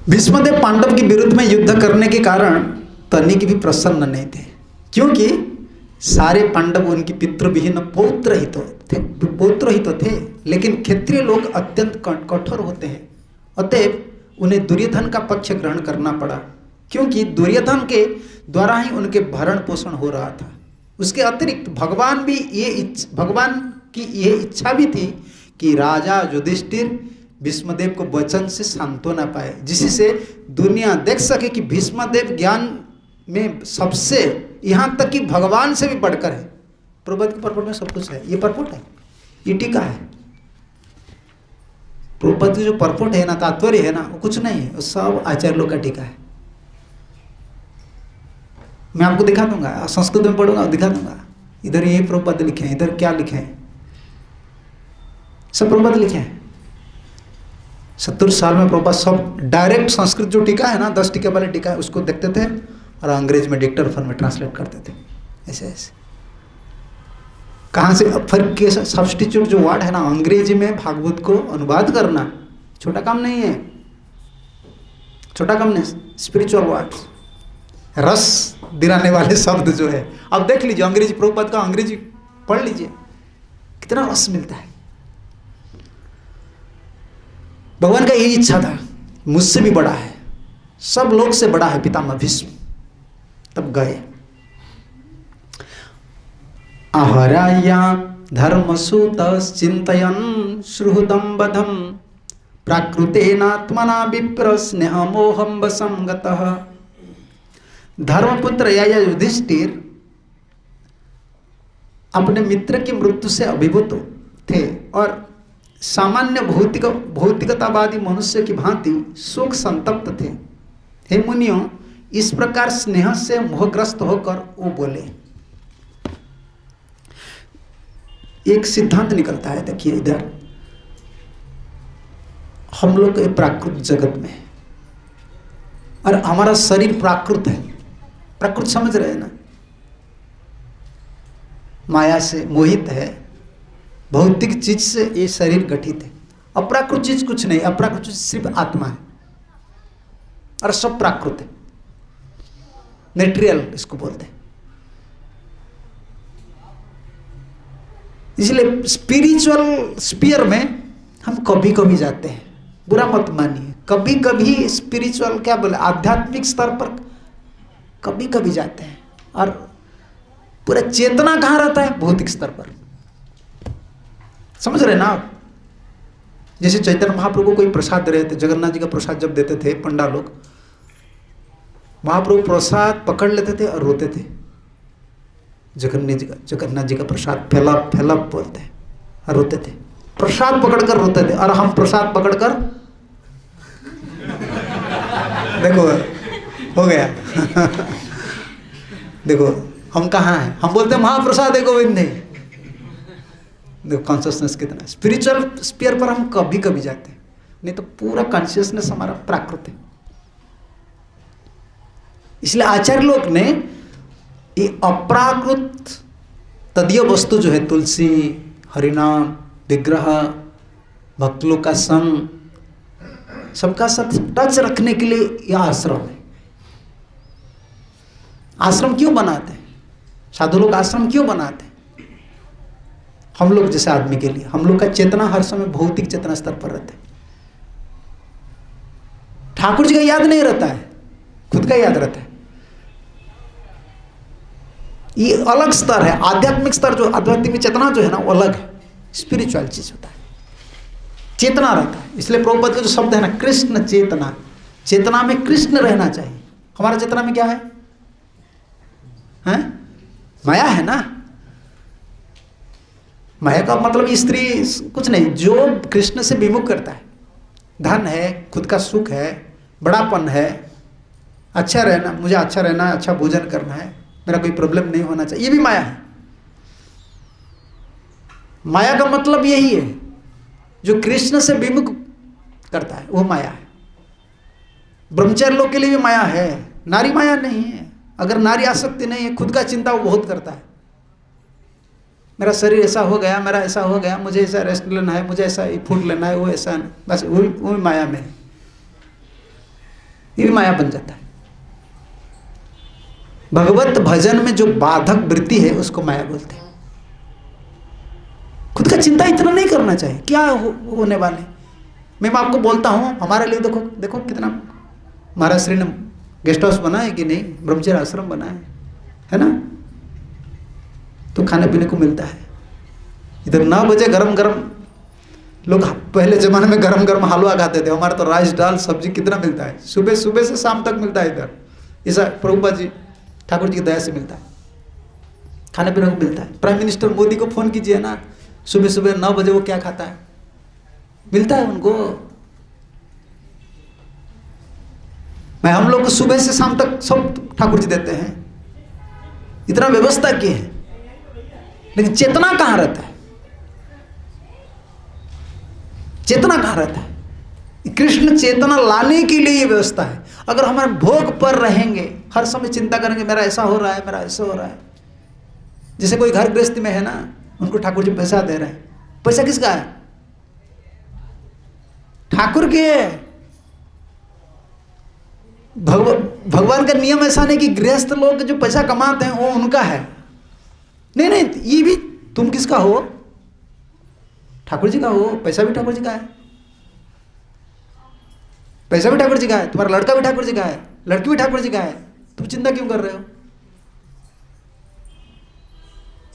भीष्मदेव पांडव के विरुद्ध में युद्ध करने के कारण तनिक भी प्रसन्न नहीं थे, क्योंकि सारे पांडव उनकी पितृविहीन पौत्र ही तो थे, लेकिन क्षत्रिय लोग अत्यंत कठोर होते हैं, अतएव उन्हें दुर्योधन का पक्ष ग्रहण करना पड़ा, क्योंकि दुर्योधन के द्वारा ही उनके भरण पोषण हो रहा था। उसके अतिरिक्त भगवान की ये इच्छा भी थी कि राजा युधिष्ठिर भीष्मदेव को वचन से सांत्वना पाए, जिससे दुनिया देख सके कि भीष्मदेव ज्ञान में सबसे, यहाँ तक कि भगवान से भी बढ़कर है। प्रभुपाद के परपट में सब कुछ है, ये परपट है, ये टीका है। प्रभुपाद की जो परपट है ना, तात्पर्य है ना, वो कुछ नहीं है, वो सब आचार्य लोग का टीका है। मैं आपको दिखा दूंगा, संस्कृत में पढ़ूंगा दिखा दूंगा। इधर ये प्रभुपाद लिखे हैं, इधर क्या लिखे हैं, सब प्रभुपाद लिखे हैं। 70 साल में प्रभुपाद सब डायरेक्ट संस्कृत जो टीका है ना, 10 टीका वाले टीका है, उसको देखते थे और अंग्रेज में डिक्टेशन में ट्रांसलेट करते थे, ऐसे ऐसे। कहाँ से फर्क के सब्स्टिट्यूट जो वर्ड है ना, अंग्रेजी में भागवत को अनुवाद करना छोटा काम नहीं है, छोटा काम नहीं। स्पिरिचुअल वर्ड्स, रस दिलाने वाले शब्द जो है, अब देख लीजिए अंग्रेजी, प्रभुपाद का अंग्रेजी पढ़ लीजिए, कितना रस मिलता है। भगवान का यही इच्छा था, मुझसे भी बड़ा है, सब लोग से बड़ा है पितामह भीष्म। तब गए। आहराया धर्मसूत चिंतयन् सुहृदं वधं, प्राकृतेनात्मना विप्र स्नेह मोहं वशं गतः। धर्मपुत्र या युधिष्ठिर अपने मित्र की मृत्यु से अभिभूत थे और सामान्य भौतिकतावादी मनुष्य की भांति शोक संतप्त थे। हे मुनियों, इस प्रकार स्नेह से मोहग्रस्त होकर वो बोले। एक सिद्धांत निकलता है, देखिए इधर हम लोग प्राकृत जगत में, और हमारा शरीर प्राकृत है। प्राकृत समझ रहे हैं ना, माया से मोहित है, भौतिक चीज से ये शरीर गठित है। अप्राकृत चीज कुछ नहीं, अप्राकृत चीज सिर्फ आत्मा है और सब प्राकृत है, नेट्रियल इसको बोलते हैं। इसलिए स्पिरिचुअल स्पीयर में हम कभी कभी जाते हैं, बुरा मत मानिए, कभी कभी स्पिरिचुअल क्या बोले आध्यात्मिक स्तर पर कभी कभी जाते हैं। और पूरा चेतना कहाँ रहता है? भौतिक स्तर पर। समझ रहे ना आप? जैसे चैतन्य महाप्रभु को कोई प्रसाद दे रहे थे, जगन्नाथ जी का प्रसाद जब देते थे पंडा लोग, महाप्रभु प्रसाद पकड़ लेते थे और रोते थे। जगन्नाथ जी का प्रसाद फैला फैला बोलते हैं और रोते थे, प्रसाद पकड़कर रोते थे। और हम प्रसाद पकड़कर देखो हो गया देखो हम कहाँ हैं, हम बोलते हैं महाप्रसाद है गोविंद है। देखो कॉन्शियसनेस कितना, स्पिरिचुअल स्पीयर पर हम कभी कभी जाते हैं, नहीं तो पूरा कॉन्शियसनेस हमारा प्राकृत है। इसलिए आचार्य लोग ने ये अप्राकृत तदीय वस्तु जो है, तुलसी, हरिनाम, विग्रह, भक्त लोग का संग, सबका साथ टच रखने के लिए यह आश्रम है। आश्रम क्यों बनाते हैं? साधु लोग आश्रम क्यों बनाते हैं? हम लोग जैसे आदमी के लिए, हम लोग का चेतना हर समय भौतिक चेतना स्तर पर रहता है। ठाकुर जी का याद नहीं रहता है, खुद का याद रहता है। ये अलग स्तर है, आध्यात्मिक स्तर जो आध्यात्मिक चेतना जो है ना वो अलग है, स्पिरिचुअल चीज होता है, चेतना रहता है। इसलिए प्रभुपाद का जो शब्द है ना कृष्ण चेतना, चेतना में कृष्ण रहना चाहिए। हमारा चेतना में क्या है? हैं? माया है ना। माया का मतलब स्त्री कुछ नहीं, जो कृष्ण से विमुख करता है। धन है, खुद का सुख है, बड़ापन है, अच्छा रहना, मुझे अच्छा रहना है, अच्छा भोजन करना है, मेरा कोई प्रॉब्लम नहीं होना चाहिए, ये भी माया है। माया का मतलब यही है, जो कृष्ण से विमुख करता है वो माया है। ब्रह्मचारी लोग के लिए भी माया है, नारी माया नहीं है। अगर नारी आसक्ति नहीं है, खुद का चिंता वो बहुत करता है, मेरा शरीर ऐसा हो गया, मेरा ऐसा हो गया, मुझे ऐसा रेस्ट लेना है, मुझे ऐसा फूड लेना है, वो ऐसा नहीं, बस वो भी माया में है। ये भी माया बन जाता है। भगवत भजन में जो बाधक वृत्ति है उसको माया बोलते हैं। खुद का चिंता इतना नहीं करना चाहिए, क्या होने वाले। मैं आपको बोलता हूँ, हमारे लिए देखो देखो कितना महाराज श्री ने गेस्ट हाउस बनाया कि नहीं, ब्रह्मचर्य आश्रम बनाया है ना, तो खाने पीने को मिलता है। इधर 9 बजे गरम गरम, लोग पहले जमाने में गरम गरम हलवा खाते थे, हमारा तो राइस दाल सब्जी कितना मिलता है, सुबह सुबह से शाम तक मिलता है इधर। ऐसा प्रभुपाद जी ठाकुर जी की दया से मिलता है, खाने पीने को मिलता है। प्राइम मिनिस्टर मोदी को फोन कीजिए ना, सुबह सुबह 9 बजे वो क्या खाता है, मिलता है उनको। मैं हम लोग को सुबह से शाम तक सब ठाकुर जी देते हैं, इतना व्यवस्था की है। लेकिन चेतना कहाँ रहता है? चेतना कहाँ रहता है? कृष्ण चेतना लाने के लिए ये व्यवस्था है। अगर हमारे भोग पर रहेंगे, हर समय चिंता करेंगे मेरा ऐसा हो रहा है, मेरा ऐसा हो रहा है। जैसे कोई घर गृहस्थी में है ना, उनको ठाकुर जी पैसा दे रहे हैं, पैसा किसका है? ठाकुर के। भगवान का नियम ऐसा नहीं कि गृहस्थ लोग जो पैसा कमाते हैं वो उनका है, नहीं नहीं, ये भी तुम किसका हो? ठाकुर जी का हो। पैसा भी ठाकुर जी का है, पैसा भी ठाकुर जी का है, तुम्हारा लड़का भी ठाकुर जी का है, लड़की भी ठाकुर जी का है, तुम चिंता क्यों कर रहे हो?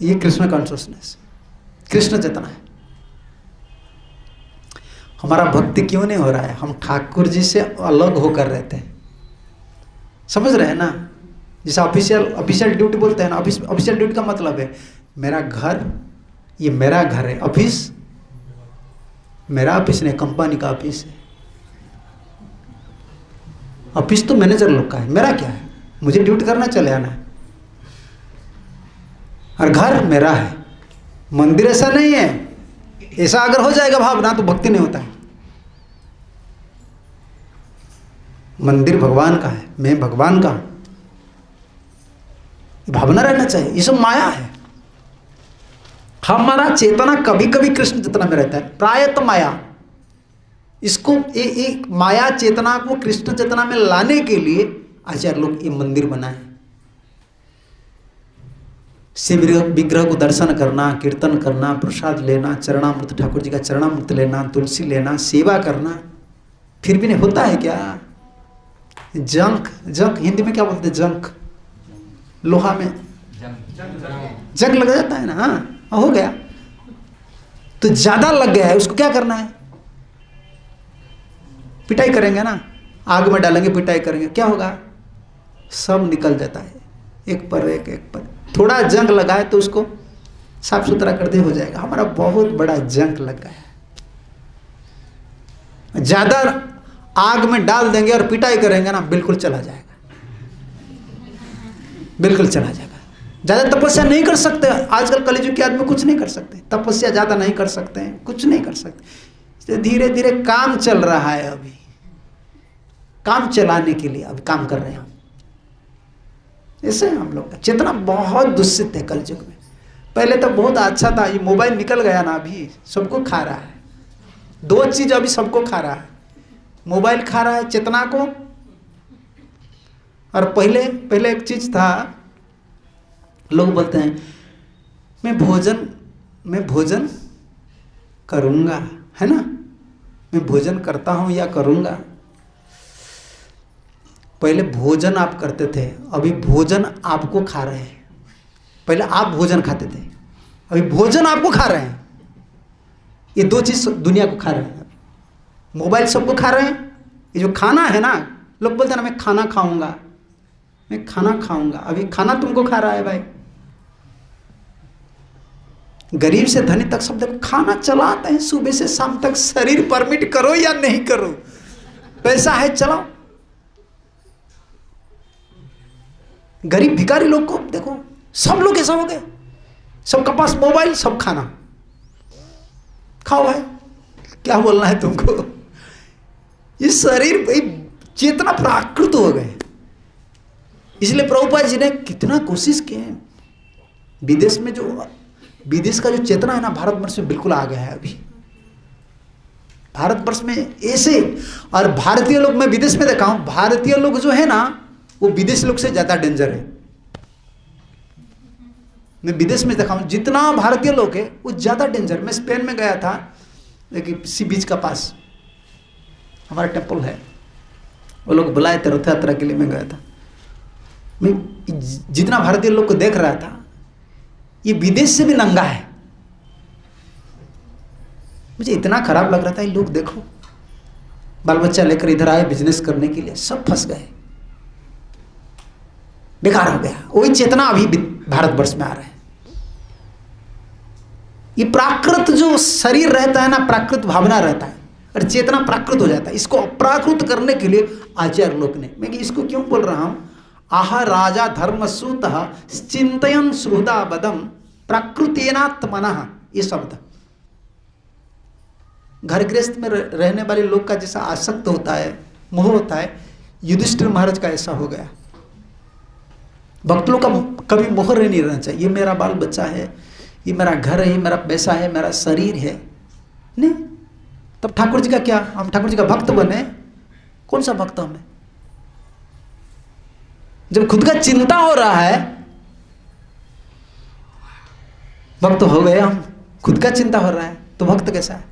ये कृष्ण कॉन्शियसनेस, कृष्ण चेतना है। हमारा भक्ति क्यों नहीं हो रहा है? हम ठाकुर जी से अलग होकर रहते हैं। समझ रहे हैं ना? जैसे ऑफिशियल ड्यूटी बोलते हैं ना, ऑफिशियल ड्यूटी का मतलब है मेरा घर, ये मेरा घर है, ऑफिस मेरा ऑफिस नहीं, कंपनी का ऑफिस है। ऑफिस तो मैनेजर लोग का है, मेरा क्या है? मुझे ड्यूटी करना, चले आना है। और घर मेरा है। मंदिर ऐसा नहीं है, ऐसा अगर हो जाएगा भावना तो भक्ति नहीं होता है। मंदिर भगवान का है, मैं भगवान का हूं, भावना रहना चाहिए। ये सब माया है। हमारा चेतना कभी कभी कृष्ण चेतना में रहता है, प्रायतः माया। इसको एक माया चेतना को कृष्ण चेतना में लाने के लिए आचार्य लोग ये मंदिर बनाए। शिव विग्रह को दर्शन करना, कीर्तन करना, प्रसाद लेना, चरणामृत, ठाकुर जी का चरणामृत लेना, तुलसी लेना, सेवा करना, फिर भी नहीं होता है क्या? जंक, जंक हिंदी में क्या बोलते हैं? जंक, लोहा में जंग लग जाता है ना। हाँ, हो गया तो ज्यादा लग गया है, उसको क्या करना है? पिटाई करेंगे ना, आग में डालेंगे, पिटाई करेंगे, क्या होगा? सब निकल जाता है, एक पर एक, एक पर। थोड़ा जंग लगा है तो उसको साफ सुथरा कर दे, हो जाएगा। हमारा बहुत बड़ा जंग लग गया है, ज्यादा आग में डाल देंगे और पिटाई करेंगे ना, बिल्कुल चला जाएगा, बिल्कुल चला जाएगा। ज्यादा तपस्या नहीं कर सकते आजकल, कलियुग के आदमी कुछ नहीं कर सकते, तपस्या ज्यादा नहीं कर सकते हैं, कुछ नहीं कर सकते। धीरे धीरे काम चल रहा है, अभी काम चलाने के लिए अभी काम कर रहे हैं हम। ऐसे हम लोग का चेतना बहुत दूषित है कलयुग में। पहले तो बहुत अच्छा था, ये मोबाइल निकल गया ना, अभी सबको खा रहा है। दो चीज अभी सबको खा रहा है, मोबाइल खा रहा है चेतना को, और पहले एक चीज था, लोग बोलते हैं मैं भोजन करूंगा, है ना, मैं भोजन करता हूं या करूंगा। पहले भोजन आप करते थे, अभी भोजन आपको खा रहे हैं। पहले आप भोजन खाते थे, अभी भोजन आपको खा रहे हैं। ये दो चीज दुनिया को खा रहे हैं। मोबाइल सबको खा रहे हैं, ये जो खाना है ना, लोग बोलते हैं ना मैं खाना खाऊंगा, मैं खाना खाऊंगा, अभी खाना तुमको खा रहा है भाई। गरीब से धनी तक सब देखो खाना चलाते हैं सुबह से शाम तक, शरीर परमिट करो या नहीं करो, पैसा है चलाओ। गरीब भिखारी लोग को देखो, सब लोग ऐसा हो गए, सबका पास मोबाइल, सब खाना खाओ भाई, क्या बोलना है तुमको। ये शरीर भाई चेतना प्राकृत हो गए। इसलिए प्रभुपाद जी ने कितना कोशिश किए। विदेश का जो चेतना है ना, भारतवर्ष में बिल्कुल आ गया है अभी। भारतवर्ष में ऐसे, और भारतीय लोग, मैं विदेश में देखा हूं, भारतीय लोग जो है ना, वो विदेशी लोग से ज्यादा डेंजर है। मैं विदेश में देखा हूं, जितना भारतीय लोग है वो ज्यादा डेंजर। मैं स्पेन में गया था, लेकिन सी बीच का पास हमारा टेम्पल है, वो लोग बुलाए थे रथ यात्रा के लिए, मैं गया था। मैं जितना भारतीय लोग को देख रहा था, ये विदेश से भी नंगा है। मुझे इतना खराब लग रहा था, ये लोग देखो बाल बच्चा लेकर इधर आए बिजनेस करने के लिए, सब फंस गए, बेकार हो गया। वही चेतना अभी भारतवर्ष में आ रहा है। ये प्राकृत जो शरीर रहता है ना, प्राकृत भावना रहता है, और चेतना प्राकृत हो जाता है। इसको अप्राकृत करने के लिए आचार्य लोक ने, मैं इसको क्यों बोल रहा हूं, आह राजा धर्मसूत चिंतयन सुहृदा बदम प्रकृतेनात्मनः, ये शब्द घर गृहस्थ में रहने वाले लोग का जैसा आसक्त होता है, मोह होता है, युधिष्ठिर महाराज का ऐसा हो गया। भक्त लोग का कभी मोह नहीं रहना चाहिए, ये मेरा बाल बच्चा है, ये मेरा घर है, ये मेरा पैसा है, मेरा शरीर है, नहीं। तब ठाकुर जी का क्या, हम ठाकुर जी का भक्त बने, कौन सा भक्त हमें? जब खुद का चिंता हो रहा है, भक्त हो गए हम, खुद का चिंता हो रहा है तो भक्त कैसा है?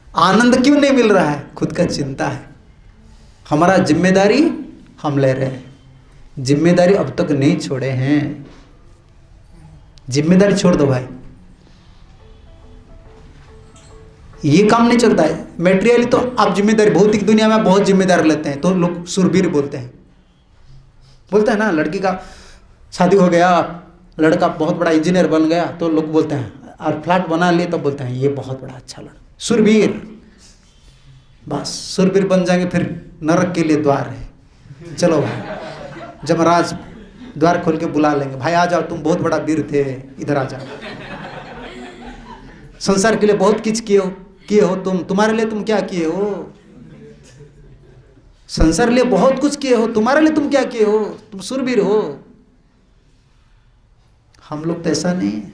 आनंद क्यों नहीं मिल रहा है? खुद का चिंता है। हमारा जिम्मेदारी हम ले रहे हैं, जिम्मेदारी अब तक नहीं छोड़े हैं। जिम्मेदारी छोड़ दो भाई, ये काम नहीं चलता है। मेटेरियली तो आप जिम्मेदारी, भौतिक दुनिया में बहुत जिम्मेदार लेते हैं, तो लोग सुरवीर बोलते हैं ना, लड़की का शादी हो गया, लड़का बहुत बड़ा इंजीनियर बन गया, तो लोग बोलते हैं, और फ्लैट बना लिए तो बोलते हैं ये बहुत बड़ा अच्छा लड़का, सुरवीर। बस सुरवीर बन जाएंगे, फिर नरक के लिए द्वार है। चलो भाई, जमराज द्वार खोल के बुला लेंगे, भाई आ जाओ, तुम बहुत बड़ा वीर थे, इधर आ जाओ। संसार के लिए बहुत कुछ किए हो तुम्हारे लिए तुम क्या किए हो? संसार लिए बहुत कुछ किए हो, तुम्हारे लिए तुम क्या किए हो? तुम सुरवीर हो। हम लोग तो ऐसा नहीं है,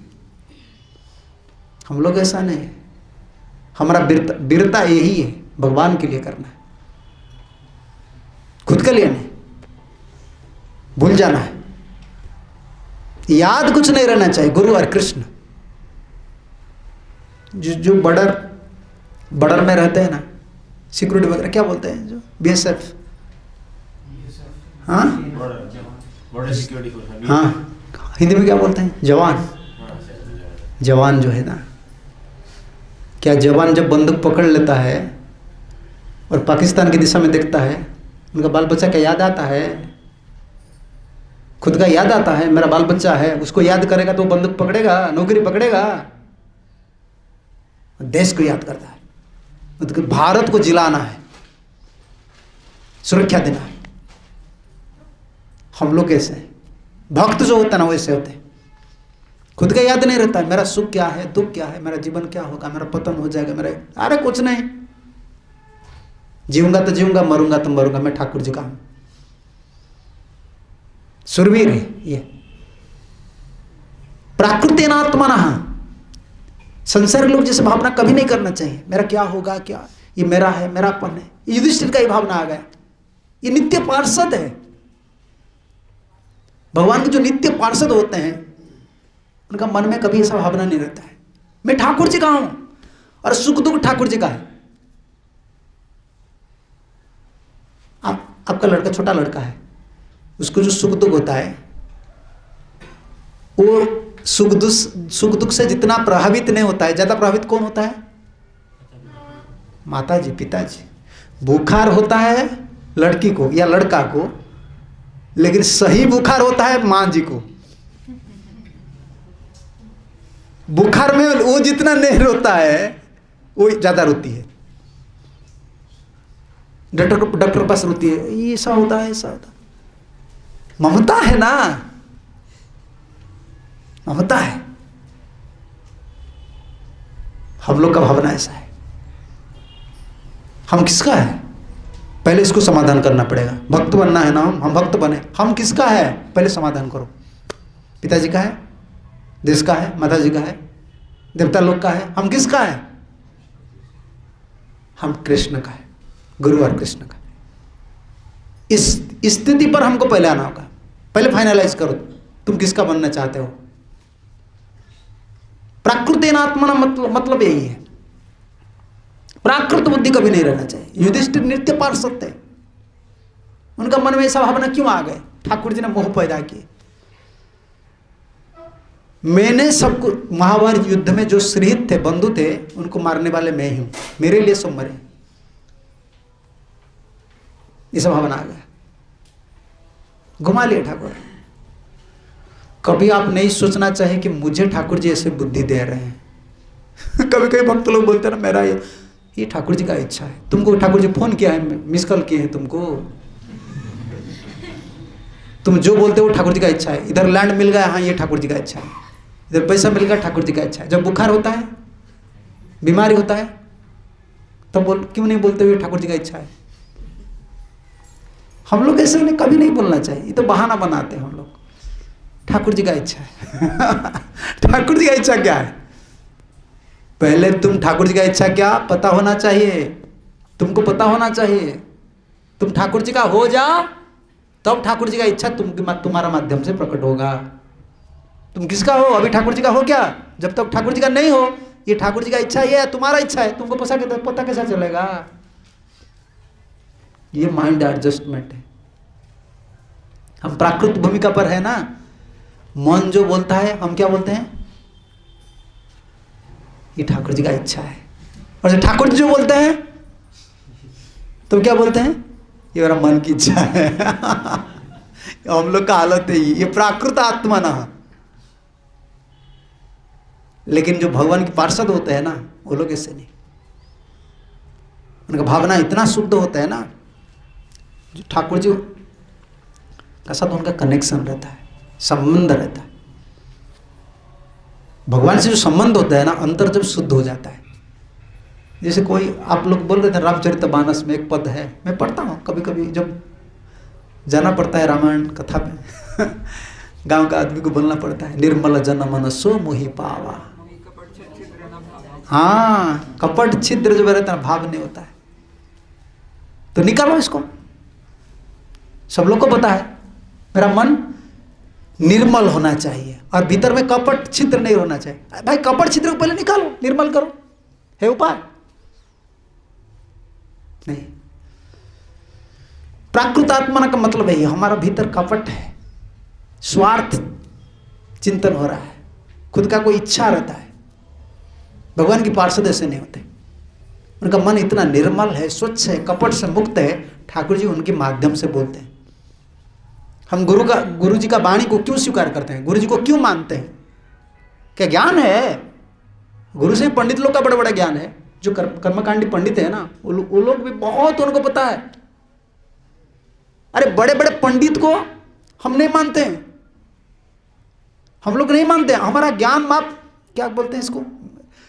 हम लोग ऐसा नहीं है। हमारा वीरता यही है, भगवान के लिए करना है, खुद के लिए नहीं। भूल जाना है, याद कुछ नहीं रहना चाहिए, गुरु और कृष्ण। जो बॉर्डर में रहते हैं ना, सिक्योरिटी वगैरह क्या बोलते हैं, जो BSF, हाँ बॉर्डर सिक्योरिटी फोर्स, हाँ, हिंदी में क्या बोलते हैं, जवान। जवान जो है ना, क्या जवान जब बंदूक पकड़ लेता है और पाकिस्तान की दिशा में देखता है, उनका बाल बच्चा क्या याद आता है, खुद का याद आता है, मेरा बाल बच्चा है, उसको याद करेगा तो बंदूक पकड़ेगा, नौकरी पकड़ेगा। देश को याद करता है, मतलब भारत को जिलाना है, सुरक्षा देना है। हम लोग कैसे हैं, भक्त जो होता है ना वैसे होते हैं, खुद का याद नहीं रहता है, मेरा सुख क्या है, दुख क्या है, मेरा जीवन क्या होगा, मेरा पतन हो जाएगा, मेरा, अरे कुछ नहीं, जीऊंगा तो जीऊंगा, मरूंगा तो मरूंगा, मैं ठाकुर जी का हूं। सुरवीर है ये। प्राकृतेनात्मनः, संसार लोग जैसे भावना कभी नहीं करना चाहिए, मेरा क्या होगा, क्या ये मेरा है, मेरापन है। युधिष्ठिर का ही भावना आ गया, ये नित्य पार्षद है। भगवान के जो नित्य पार्षद होते हैं उनका मन में कभी ऐसा भावना नहीं रहता है, मैं ठाकुर जी का हूं, और सुख दुख ठाकुर जी का है। आपका लड़का छोटा लड़का है, उसको जो सुख दुख होता है वो सुख दुख से जितना प्रभावित नहीं होता है, ज्यादा प्रभावित कौन होता है, माता जी, पिताजी। बुखार होता है लड़की को या लड़का को, लेकिन सही बुखार होता है मां जी को। बुखार में वो जितना नहीं रोता है वो ज्यादा रोती है, डॉक्टर के पास रोती है, ये ऐसा होता है, ऐसा होता है। ममता है ना, ममता है। हम लोग का भावना ऐसा है, हम किसका है, पहले इसको समाधान करना पड़ेगा। भक्त बनना है ना, हम भक्त बने, हम किसका है पहले समाधान करो। पिताजी का है, देश का है, माता जी का है, देवता लोग का है, हम किसका है, हम कृष्ण का है, गुरु और कृष्ण का। इस स्थिति पर हमको पहले आना होगा, पहले फाइनलाइज करो तुम किसका बनना चाहते हो। प्राकृतेनात्मना मतलब यही है, प्राकृत बुद्धि कभी नहीं रहना चाहिए। युधिष्ठिर नित्य पार्षद थे, उनका मन में ऐसा भावना क्यों आ गए, ठाकुर जी ने मोह पैदा किए। मैंने सबको, महाभारत युद्ध में जो शहीद थे, बंधु थे, उनको मारने वाले मैं ही हूं, मेरे लिए सब मरे, ये सब भावना आ गया, घुमा लिया ठाकुर। कभी आप नहीं सोचना चाहिए कि मुझे ठाकुर जी ऐसे बुद्धि दे रहे हैं। कभी कभी भक्त लोग बोलते हैं ना, मेरा ये ठाकुर जी का इच्छा है, तुमको ठाकुर जी फोन किया है, मिस कॉल किए हैं तुमको, तुम जो बोलते हो ठाकुर जी का इच्छा है। इधर लैंड मिल गया, हाँ ये ठाकुर जी का इच्छा है, इधर पैसा मिल गया, ठाकुर जी का इच्छा है। जब बुखार होता है, बीमारी होता है, तब क्यों नहीं बोलते हुए ठाकुर जी का इच्छा है। हम लोग ऐसे उन्हें कभी नहीं बोलना चाहिए, ये तो बहाना बनाते हैं हम लोग, ठाकुर जी का इच्छा है। ठाकुर जी का इच्छा क्या है, पहले तुम ठाकुर जी का इच्छा क्या पता होना चाहिए, तुमको पता होना चाहिए। तुम ठाकुर जी का हो जा, तब ठाकुर जी का इच्छा तुम्हारा माध्यम से प्रकट होगा। तुम किसका हो, अभी ठाकुर जी का हो क्या, जब तक ठाकुर जी का नहीं हो, ये ठाकुर जी का इच्छा है, तुम्हारा इच्छा है, तुमको पता कैसा चलेगा। ये माइंड एडजस्टमेंट है। हम प्राकृत भूमिका पर है ना, मन जो बोलता है हम क्या बोलते हैं, ये ठाकुर जी का इच्छा है। और जब ठाकुर जी जो बोलते हैं तो क्या बोलते हैं, ये मेरा मन की इच्छा है। हम लोग का हालत है ये प्राकृत आत्मा ना। लेकिन जो भगवान के पार्षद होते हैं ना, वो लोग ऐसे नहीं, उनका भावना इतना शुद्ध होता है ना, जो ठाकुर जी का साथ उनका कनेक्शन रहता है, संबंध रहता है। भगवान से जो संबंध होता है ना, अंतर जब शुद्ध हो जाता है। जैसे कोई, आप लोग बोल रहे थे रामचरितमानस में एक पद है, मैं पढ़ता हूँ कभी कभी जब जाना पड़ता है रामायण कथा में। गांव का आदमी को बोलना पड़ता है, निर्मल जन मन सो मोहि पावा। हाँ, कपट छिद्र जो रहता है, भाव नहीं होता है। तो निकालो इसको। सब लोग को पता है मेरा मन निर्मल होना चाहिए और भीतर में कपट छिद्र नहीं होना चाहिए। भाई कपट छिद्र को पहले निकालो, निर्मल करो, है उपाय नहीं। प्राकृत आत्मा का मतलब है हमारा भीतर कपट है, स्वार्थ चिंतन हो रहा है, खुद का कोई इच्छा रहता है। भगवान की पार्षद ऐसे नहीं होते, उनका मन इतना निर्मल है, स्वच्छ है, कपट से मुक्त है। ठाकुर जी उनके माध्यम से बोलते हैं। हम गुरु जी का वाणी को क्यों स्वीकार करते हैं, गुरु जी को क्यों मानते हैं? क्या ज्ञान है? गुरु से पंडित लोग का बड़ा बड़ा ज्ञान है। जो कर्मकांडी पंडित है ना, वो लोग भी बहुत उनको पता है। अरे बड़े बड़े पंडित को हम नहीं मानते हैं, हम लोग नहीं मानते हैं। हमारा ज्ञान माप क्या बोलते हैं इसको,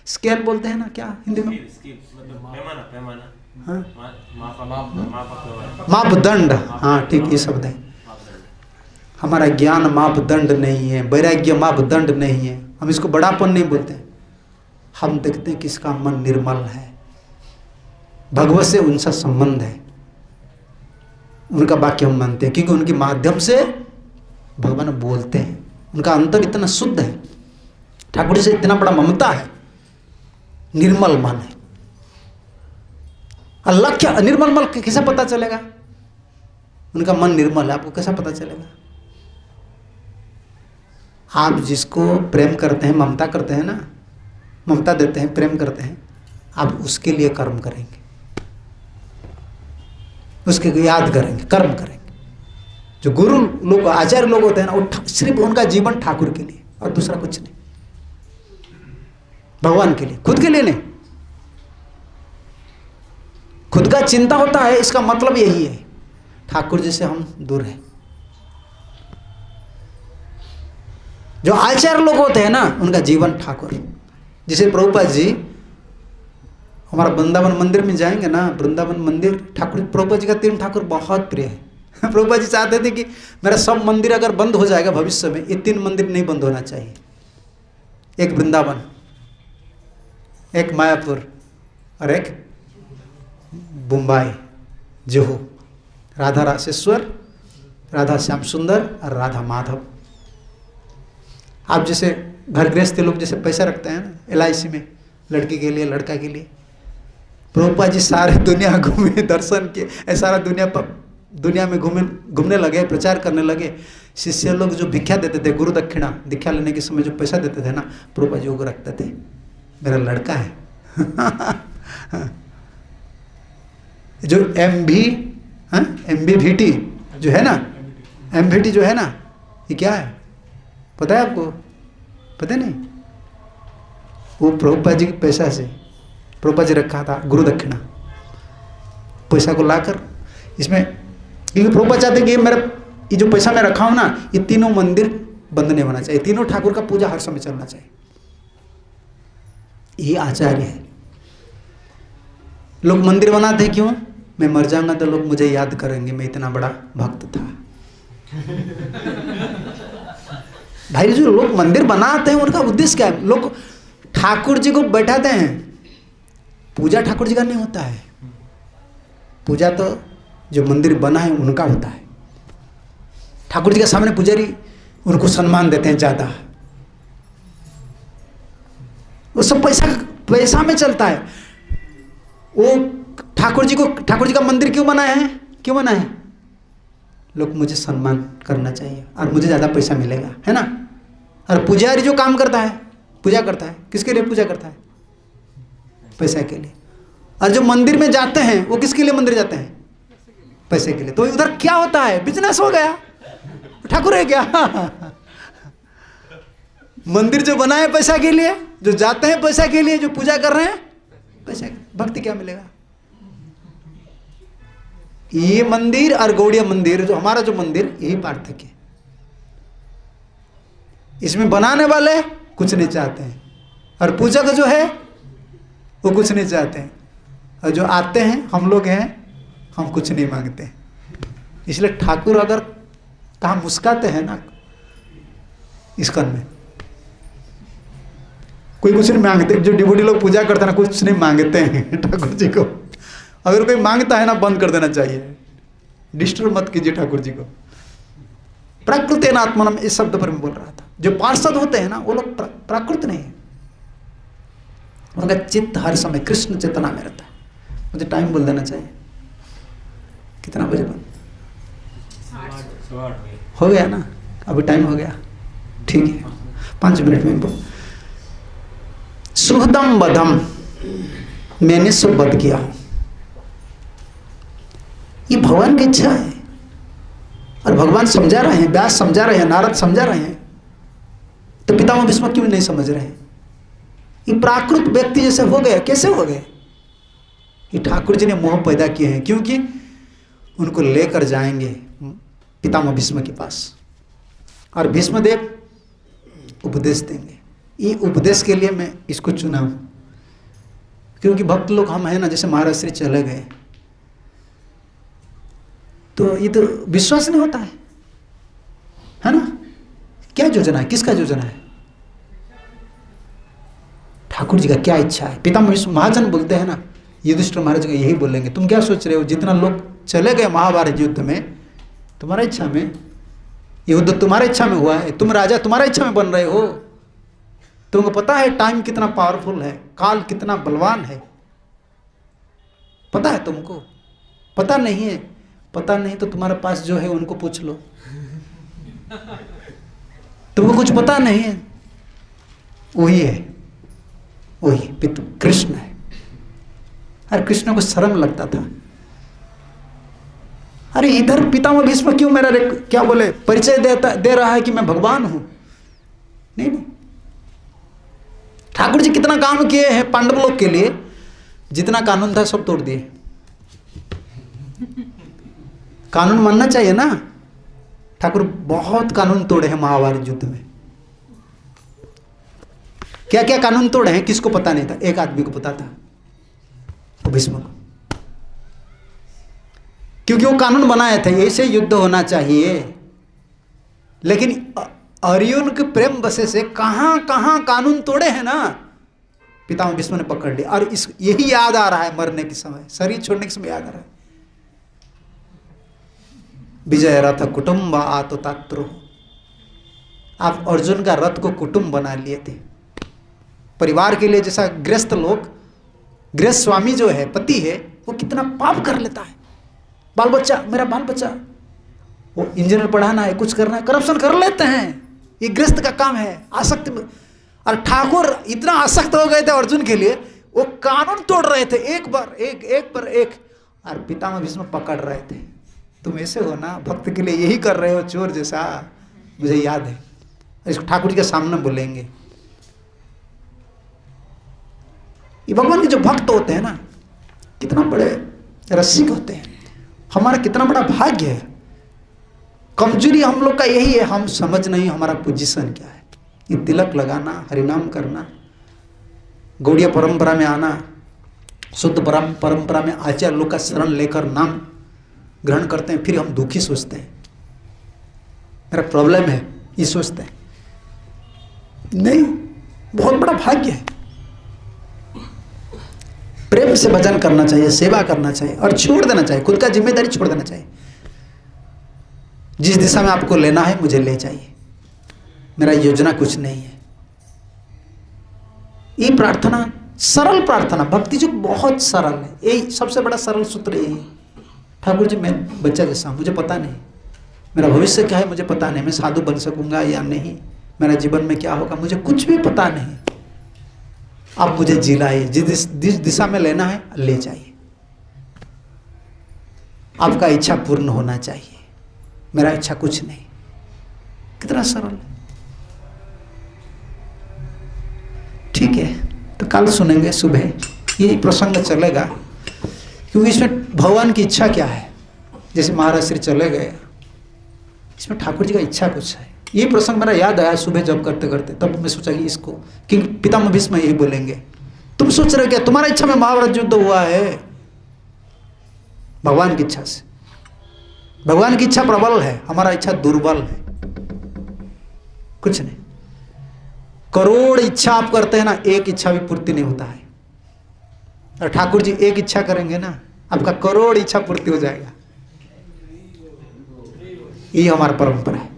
स्केल बोलते हैं ना, क्या हिंदी में? मापदंड। हाँ ठीक, ये शब्द है। हमारा ज्ञान मापदंड नहीं है, वैराग्य मापदंड नहीं है। हम इसको बड़ापन नहीं बोलते हैं। हम देखते हैं कि इसका मन निर्मल है, भगवत से उनका संबंध है, उनका वाक्य हम मानते हैं क्योंकि उनके माध्यम से भगवान बोलते हैं। उनका अंतर इतना शुद्ध है, ठाकुर जी से इतना बड़ा ममता है, निर्मल मन है। अल्लाह क्या निर्मल मन कैसे पता चलेगा? उनका मन निर्मल है, आपको कैसा पता चलेगा? आप जिसको प्रेम करते हैं, ममता करते हैं ना, ममता देते हैं, प्रेम करते हैं, आप उसके लिए कर्म करेंगे, उसके याद करेंगे, कर्म करेंगे। जो गुरु लोग, आचार्य लोग होते हैं ना, वो सिर्फ उनका जीवन ठाकुर के लिए और दूसरा कुछ नहीं, भगवान के लिए, खुद के लिए नहीं। खुद का चिंता होता है, इसका मतलब यही है ठाकुर जी से हम दूर हैं। जो आचार्य लोग होते हैं ना, उनका जीवन ठाकुर। जैसे प्रभुपाद जी, हमारा वृंदावन मंदिर में जाएंगे ना, वृंदावन मंदिर ठाकुर, प्रभुपाद जी का 3 ठाकुर बहुत प्रिय है। प्रभुपाद जी चाहते थे कि मेरा सब मंदिर अगर बंद हो जाएगा भविष्य में, ये 3 मंदिर नहीं बंद होना चाहिए। एक वृंदावन, एक मायापुर और एक मुंबई जुहू। राधा रासेश्वर, राधा श्याम सुंदर और राधा माधव। आप जैसे घर गृहस्थ लोग जैसे पैसा रखते हैं ना LIC में, लड़की के लिए, लड़का के लिए, प्रभुपाद जी सारे दुनिया घूमे, दर्शन किए, सारा दुनिया में घूमने लगे, प्रचार करने लगे। शिष्य लोग जो भिक्षा देते थे, गुरु दक्षिणा, दीक्षा लेने के समय जो पैसा देते थे ना, प्रभुपाद जी को रखते थे, मेरा लड़का है। जो MVT जो है ना, MVT जो है ना, ये क्या है पता है आपको? पता नहीं। वो प्रभुपाद जी के पैसा से प्रभुपाद जी रखा था गुरु दक्षिणा, पैसा को लाकर इसमें, क्योंकि प्रभुपाद चाहते कि मेरा ये जो पैसा मैं रखा हूं ना, ये 3 मंदिर बंद नहीं होना चाहिए, 3 ठाकुर का पूजा हर समय चलना चाहिए। ये आचार्य है। लोग मंदिर बनाते हैं क्यों? मैं मर जाऊंगा तो लोग मुझे याद करेंगे, मैं इतना बड़ा भक्त था। भाई जो लोग मंदिर बनाते हैं उनका उद्देश्य क्या है? लोग ठाकुर जी को बैठाते हैं, पूजा ठाकुर जी का नहीं होता है। पूजा तो जो मंदिर बना है उनका होता है। ठाकुर जी के सामने पुजारी उनको सम्मान देते हैं ज़्यादा, वो सब पैसा में चलता है। वो ठाकुर जी का मंदिर क्यों बनाए हैं? क्यों बनाए हैं? लोग मुझे सम्मान करना चाहिए और मुझे ज़्यादा पैसा मिलेगा, है ना। और पुजारी जो काम करता है, पूजा करता है, किसके लिए पूजा करता है? पैसा के लिए। और जो मंदिर में जाते हैं वो किसके लिए मंदिर जाते हैं? पैसे के लिए। तो उधर क्या होता है? बिजनेस हो गया। ठाकुर है क्या? मंदिर जो बनाए पैसा के लिए, जो जाते हैं पैसा के लिए, जो पूजा कर रहे हैं पैसा के लिए। भक्ति क्या मिलेगा? ये मंदिर और गौड़िया मंदिर, जो हमारा जो मंदिर, यही पार्थक्य है। इसमें बनाने वाले कुछ नहीं चाहते हैं और पूजक जो है वो कुछ नहीं चाहते हैं, और जो आते हैं हम लोग हैं, हम कुछ नहीं मांगते। इसलिए ठाकुर अगर कहाँ मुस्काते हैं ना इस्कॉन में, कोई कुछ नहीं मांगते। जो डिवोटी लोग पूजा करते हैं ना, कुछ नहीं मांगते हैं ठाकुर जी को। अगर कोई मांगता है ना, बंद कर देना चाहिए, डिस्टर्ब मत कीजिए ठाकुर जी को। प्राकृतेन आत्मनम, इस शब्द पर मैं बोल रहा था। जो पार्षद होते हैं ना, वो लोग प्राकृत नहीं है, उनका चित्त हर समय कृष्ण चेतना में रहता है। मुझे टाइम बोल देना चाहिए, कितना बजे बंद हो गया ना? अभी टाइम हो गया, ठीक है, 5 मिनट में बोल। सुहृदम वधम, मैंने सब वध किया हूं, ये भगवान की इच्छा है। और भगवान समझा रहे हैं, व्यास समझा रहे हैं, नारद समझा रहे हैं, तो पितामह भीष्म क्यों नहीं समझ रहे हैं? ये प्राकृत व्यक्ति जैसे हो गए, कैसे हो गए? ये ठाकुर जी ने मोह पैदा किए हैं, क्योंकि उनको लेकर जाएंगे पितामह भीष्म के पास, और भीष्मदेव उपदेश देंगे। ये उपदेश के लिए मैं इसको चुना हूं, क्योंकि भक्त लोग हम हैं ना, जैसे महाराज श्री चले गए तो ये तो विश्वास नहीं होता है ना? क्या योजना है, किसका योजना है? ठाकुर जी का क्या इच्छा है? पितामह महाजन बोलते हैं ना, युधिष्ठिर महाराज को यही बोलेंगे, तुम क्या सोच रहे हो, जितना लोग चले गए महाभारत युद्ध में, तुम्हारा इच्छा में युद्ध तुम्हारा इच्छा में हुआ है, तुम राजा तुम्हारा इच्छा में बन रहे हो। तुमको पता है टाइम कितना पावरफुल है, काल कितना बलवान है, पता है तुमको? पता नहीं है? पता नहीं तो तुम्हारे पास जो है उनको पूछ लो, तुमको कुछ पता नहीं है। वही है, वही पिता कृष्ण है। अरे कृष्ण को शर्म लगता था, अरे इधर पितामह भीष्म क्यों मेरा क्या बोले परिचय दे रहा है कि मैं भगवान हूं? नहीं, ठाकुर जी कितना काम किए हैं पांडव लोग के लिए, जितना कानून था सब तोड़ दिए। कानून मानना चाहिए ना, ठाकुर बहुत कानून तोड़े हैं महाभारत युद्ध में। क्या क्या कानून तोड़े हैं किसको पता नहीं था? एक आदमी को पता था, वो भीष्म को, क्योंकि वो कानून बनाए थे ऐसे युद्ध होना चाहिए। लेकिन अर्जुन के प्रेम बसे से कहां कहां कानून तोड़े हैं ना, पितामह भीष्म ने पकड़ लिया। और यही याद आ रहा है मरने के समय, शरीर छोड़ने के समय याद आ रहा है, विजय रथ कुटुंब आतो तात्रो। आप अर्जुन का रथ को कुटुंब बना लिए थे, परिवार के लिए। जैसा गृहस्थ लोग, गृहस्थ स्वामी जो है, पति है, वो कितना पाप कर लेता है। बाल बच्चा, मेरा बाल बच्चा, वो इंजीनियर पढ़ाना है, कुछ करना है, करप्शन कर लेते हैं। ये गृहस्थ का काम है, आसक्त। और ठाकुर इतना आसक्त हो गए थे अर्जुन के लिए, वो कानून तोड़ रहे थे, एक पर एक। और पितामह भीष्म पकड़ रहे थे, तुम ऐसे हो ना, भक्त के लिए यही कर रहे हो, चोर जैसा। मुझे याद है, इसको ठाकुर जी के सामने बोलेंगे। ये भगवान के जो भक्त होते हैं ना, कितना बड़े रसिक होते हैं। हमारा कितना बड़ा भाग्य है। कमजोरी हम लोग का यही है, हम समझ नहीं हमारा पोजीशन क्या है। ये तिलक लगाना, हरिनाम करना, गौड़ीय परंपरा में आना, शुद्ध परंपरा में आचार्य लोग का शरण लेकर नाम ग्रहण करते हैं, फिर हम दुखी सोचते हैं मेरा प्रॉब्लम है, ये सोचते हैं। नहीं, बहुत बड़ा भाग्य है। प्रेम से भजन करना चाहिए, सेवा करना चाहिए, और छोड़ देना चाहिए, खुद का जिम्मेदारी छोड़ देना चाहिए। जिस दिशा में आपको लेना है मुझे ले जाइए, मेरा योजना कुछ नहीं है। ये प्रार्थना, सरल प्रार्थना, भक्ति जो बहुत सरल है, यही सबसे बड़ा सरल सूत्र यही है। ठाकुर जी, मैं बच्चा जैसा हूं, मुझे पता नहीं मेरा भविष्य क्या है, मुझे पता नहीं मैं साधु बन सकूंगा या नहीं, मेरा जीवन में क्या होगा, मुझे कुछ भी पता नहीं। आप मुझे जिलाइए, जिस दिशा में लेना है ले जाइए। आपका इच्छा पूर्ण होना चाहिए, मेरा इच्छा कुछ नहीं। कितना सरल है। ठीक है, तो कल सुनेंगे सुबह, ये प्रसंग चलेगा, क्योंकि इसमें भगवान की इच्छा क्या है। जैसे महाराज श्री चले गए, इसमें ठाकुर जी का इच्छा कुछ है। ये प्रसंग मेरा याद आया सुबह जब करते करते, तब मैं सोचा कि इसको, क्योंकि पितामह भीष्म यही बोलेंगे, तुम सोच रहे क्या तुम्हारा इच्छा में महाभारत युद्ध हुआ है? भगवान की इच्छा से। भगवान की इच्छा प्रबल है, हमारा इच्छा दुर्बल है, कुछ नहीं। करोड़ इच्छा आप करते हैं ना, एक इच्छा भी पूर्ति नहीं होता है। और ठाकुर जी एक इच्छा करेंगे ना, आपका करोड़ इच्छा पूर्ति हो जाएगा। ये हमारा परंपरा है।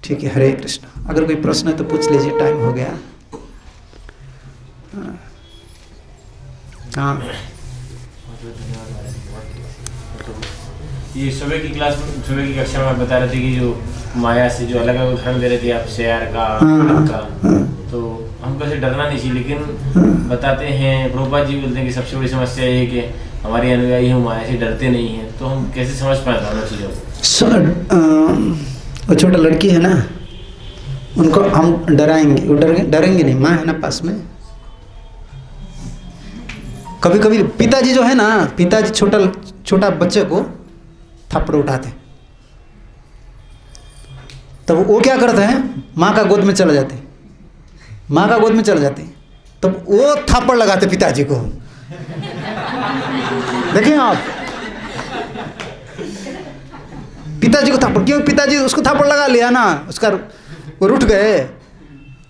ठीक है, हरे कृष्ण। अगर कोई प्रश्न है तो पूछ लीजिए, टाइम हो गया। हाँ, ये सुबह की क्लास, सुबह की कक्षा में आप बता रहे थे कि जो माया से जो अलग अलग उदाहरण दे रहे थे आप, शेयर का, का, तो हमको ऐसे डरना नहीं चाहिए, लेकिन बताते हैं प्रभुपाद जी बोलते हैं कि सबसे बड़ी समस्या ये है कि हमारे अनुयायी हम माया से डरते नहीं हैं। तो हम कैसे समझ पाए दोनों चीज़ों को? वो छोटा लड़की है ना, उनको हम डराएंगे, वो डरेंगे नहीं, माँ है ना पास में। कभी कभी पिताजी जो है ना, पिताजी छोटा बच्चे को थप्पड़ उठाते, तब वो क्या करते हैं, माँ का गोद में चले जाते, माँ का गोद में चले जाते, तब वो थप्पड़ लगाते पिताजी को। देखें आप, पिताजी को थप्पड़, क्यों? पिताजी उसको थप्पड़ लगा लिया ना, उसका वो रुठ गए,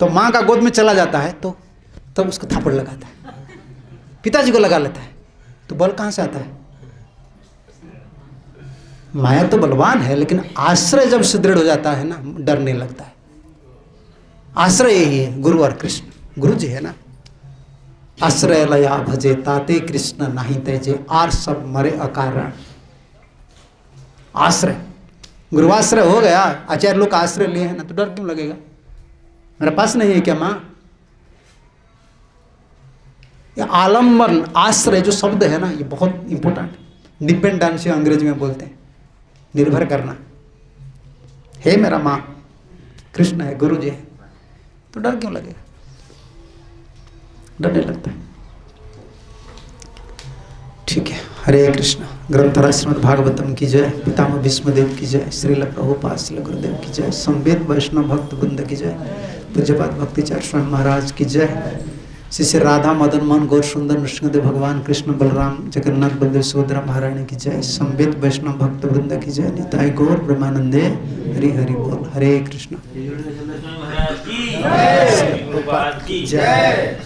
तो माँ का गोद में चला जाता है, तो तब उसको थप्पड़ लगाता है, पिताजी को लगा लेता है। तो बल कहाँ से आता है? माया तो बलवान है, लेकिन आश्रय जब सुदृढ़ हो जाता है ना, डर नहीं लगता है। आश्रय यही है, गुरु और कृष्ण। गुरु जी है ना, आश्रय लया भजे ताते कृष्ण नहीं तेजे, आर सब मरे अकारण। आश्रय, गुरुआश्रय हो गया, आचार्य लोग आश्रय लिए हैं ना, तो डर क्यों लगेगा? मेरे पास नहीं है क्या माँ? ये आलम्बन, आश्रय जो शब्द है ना, ये बहुत इंपॉर्टेंट है। डिपेंडेंसी अंग्रेजी में बोलते हैं, निर्भर करना। हे मेरा माँ कृष्ण है, गुरु जी है, तो डर क्यों लगेगा? डर नहीं लगता है। ठीक है, हरे कृष्ण। ग्रंथरा श्रीमद् भागवतम की जय, पितामह भीष्मदेव की जय, श्रील प्रभुपाद श्रील गुरुदेव की जय, संवेद वैष्णव भक्त वृंद की जय, पूज्यपाद भक्तिचार्य स्वामी महाराज की जय, श्री राधा मदन मोहन गौर सुंदर नृसिंहदेव भगवान कृष्ण बलराम जगन्नाथ बलदेव सुभद्रा महारानी की जय, संवेद वैष्णव भक्त वृंद की जय, निताय गौर ब्रह्मानंदे हरि हरि बोल। हरे कृष्ण। जय।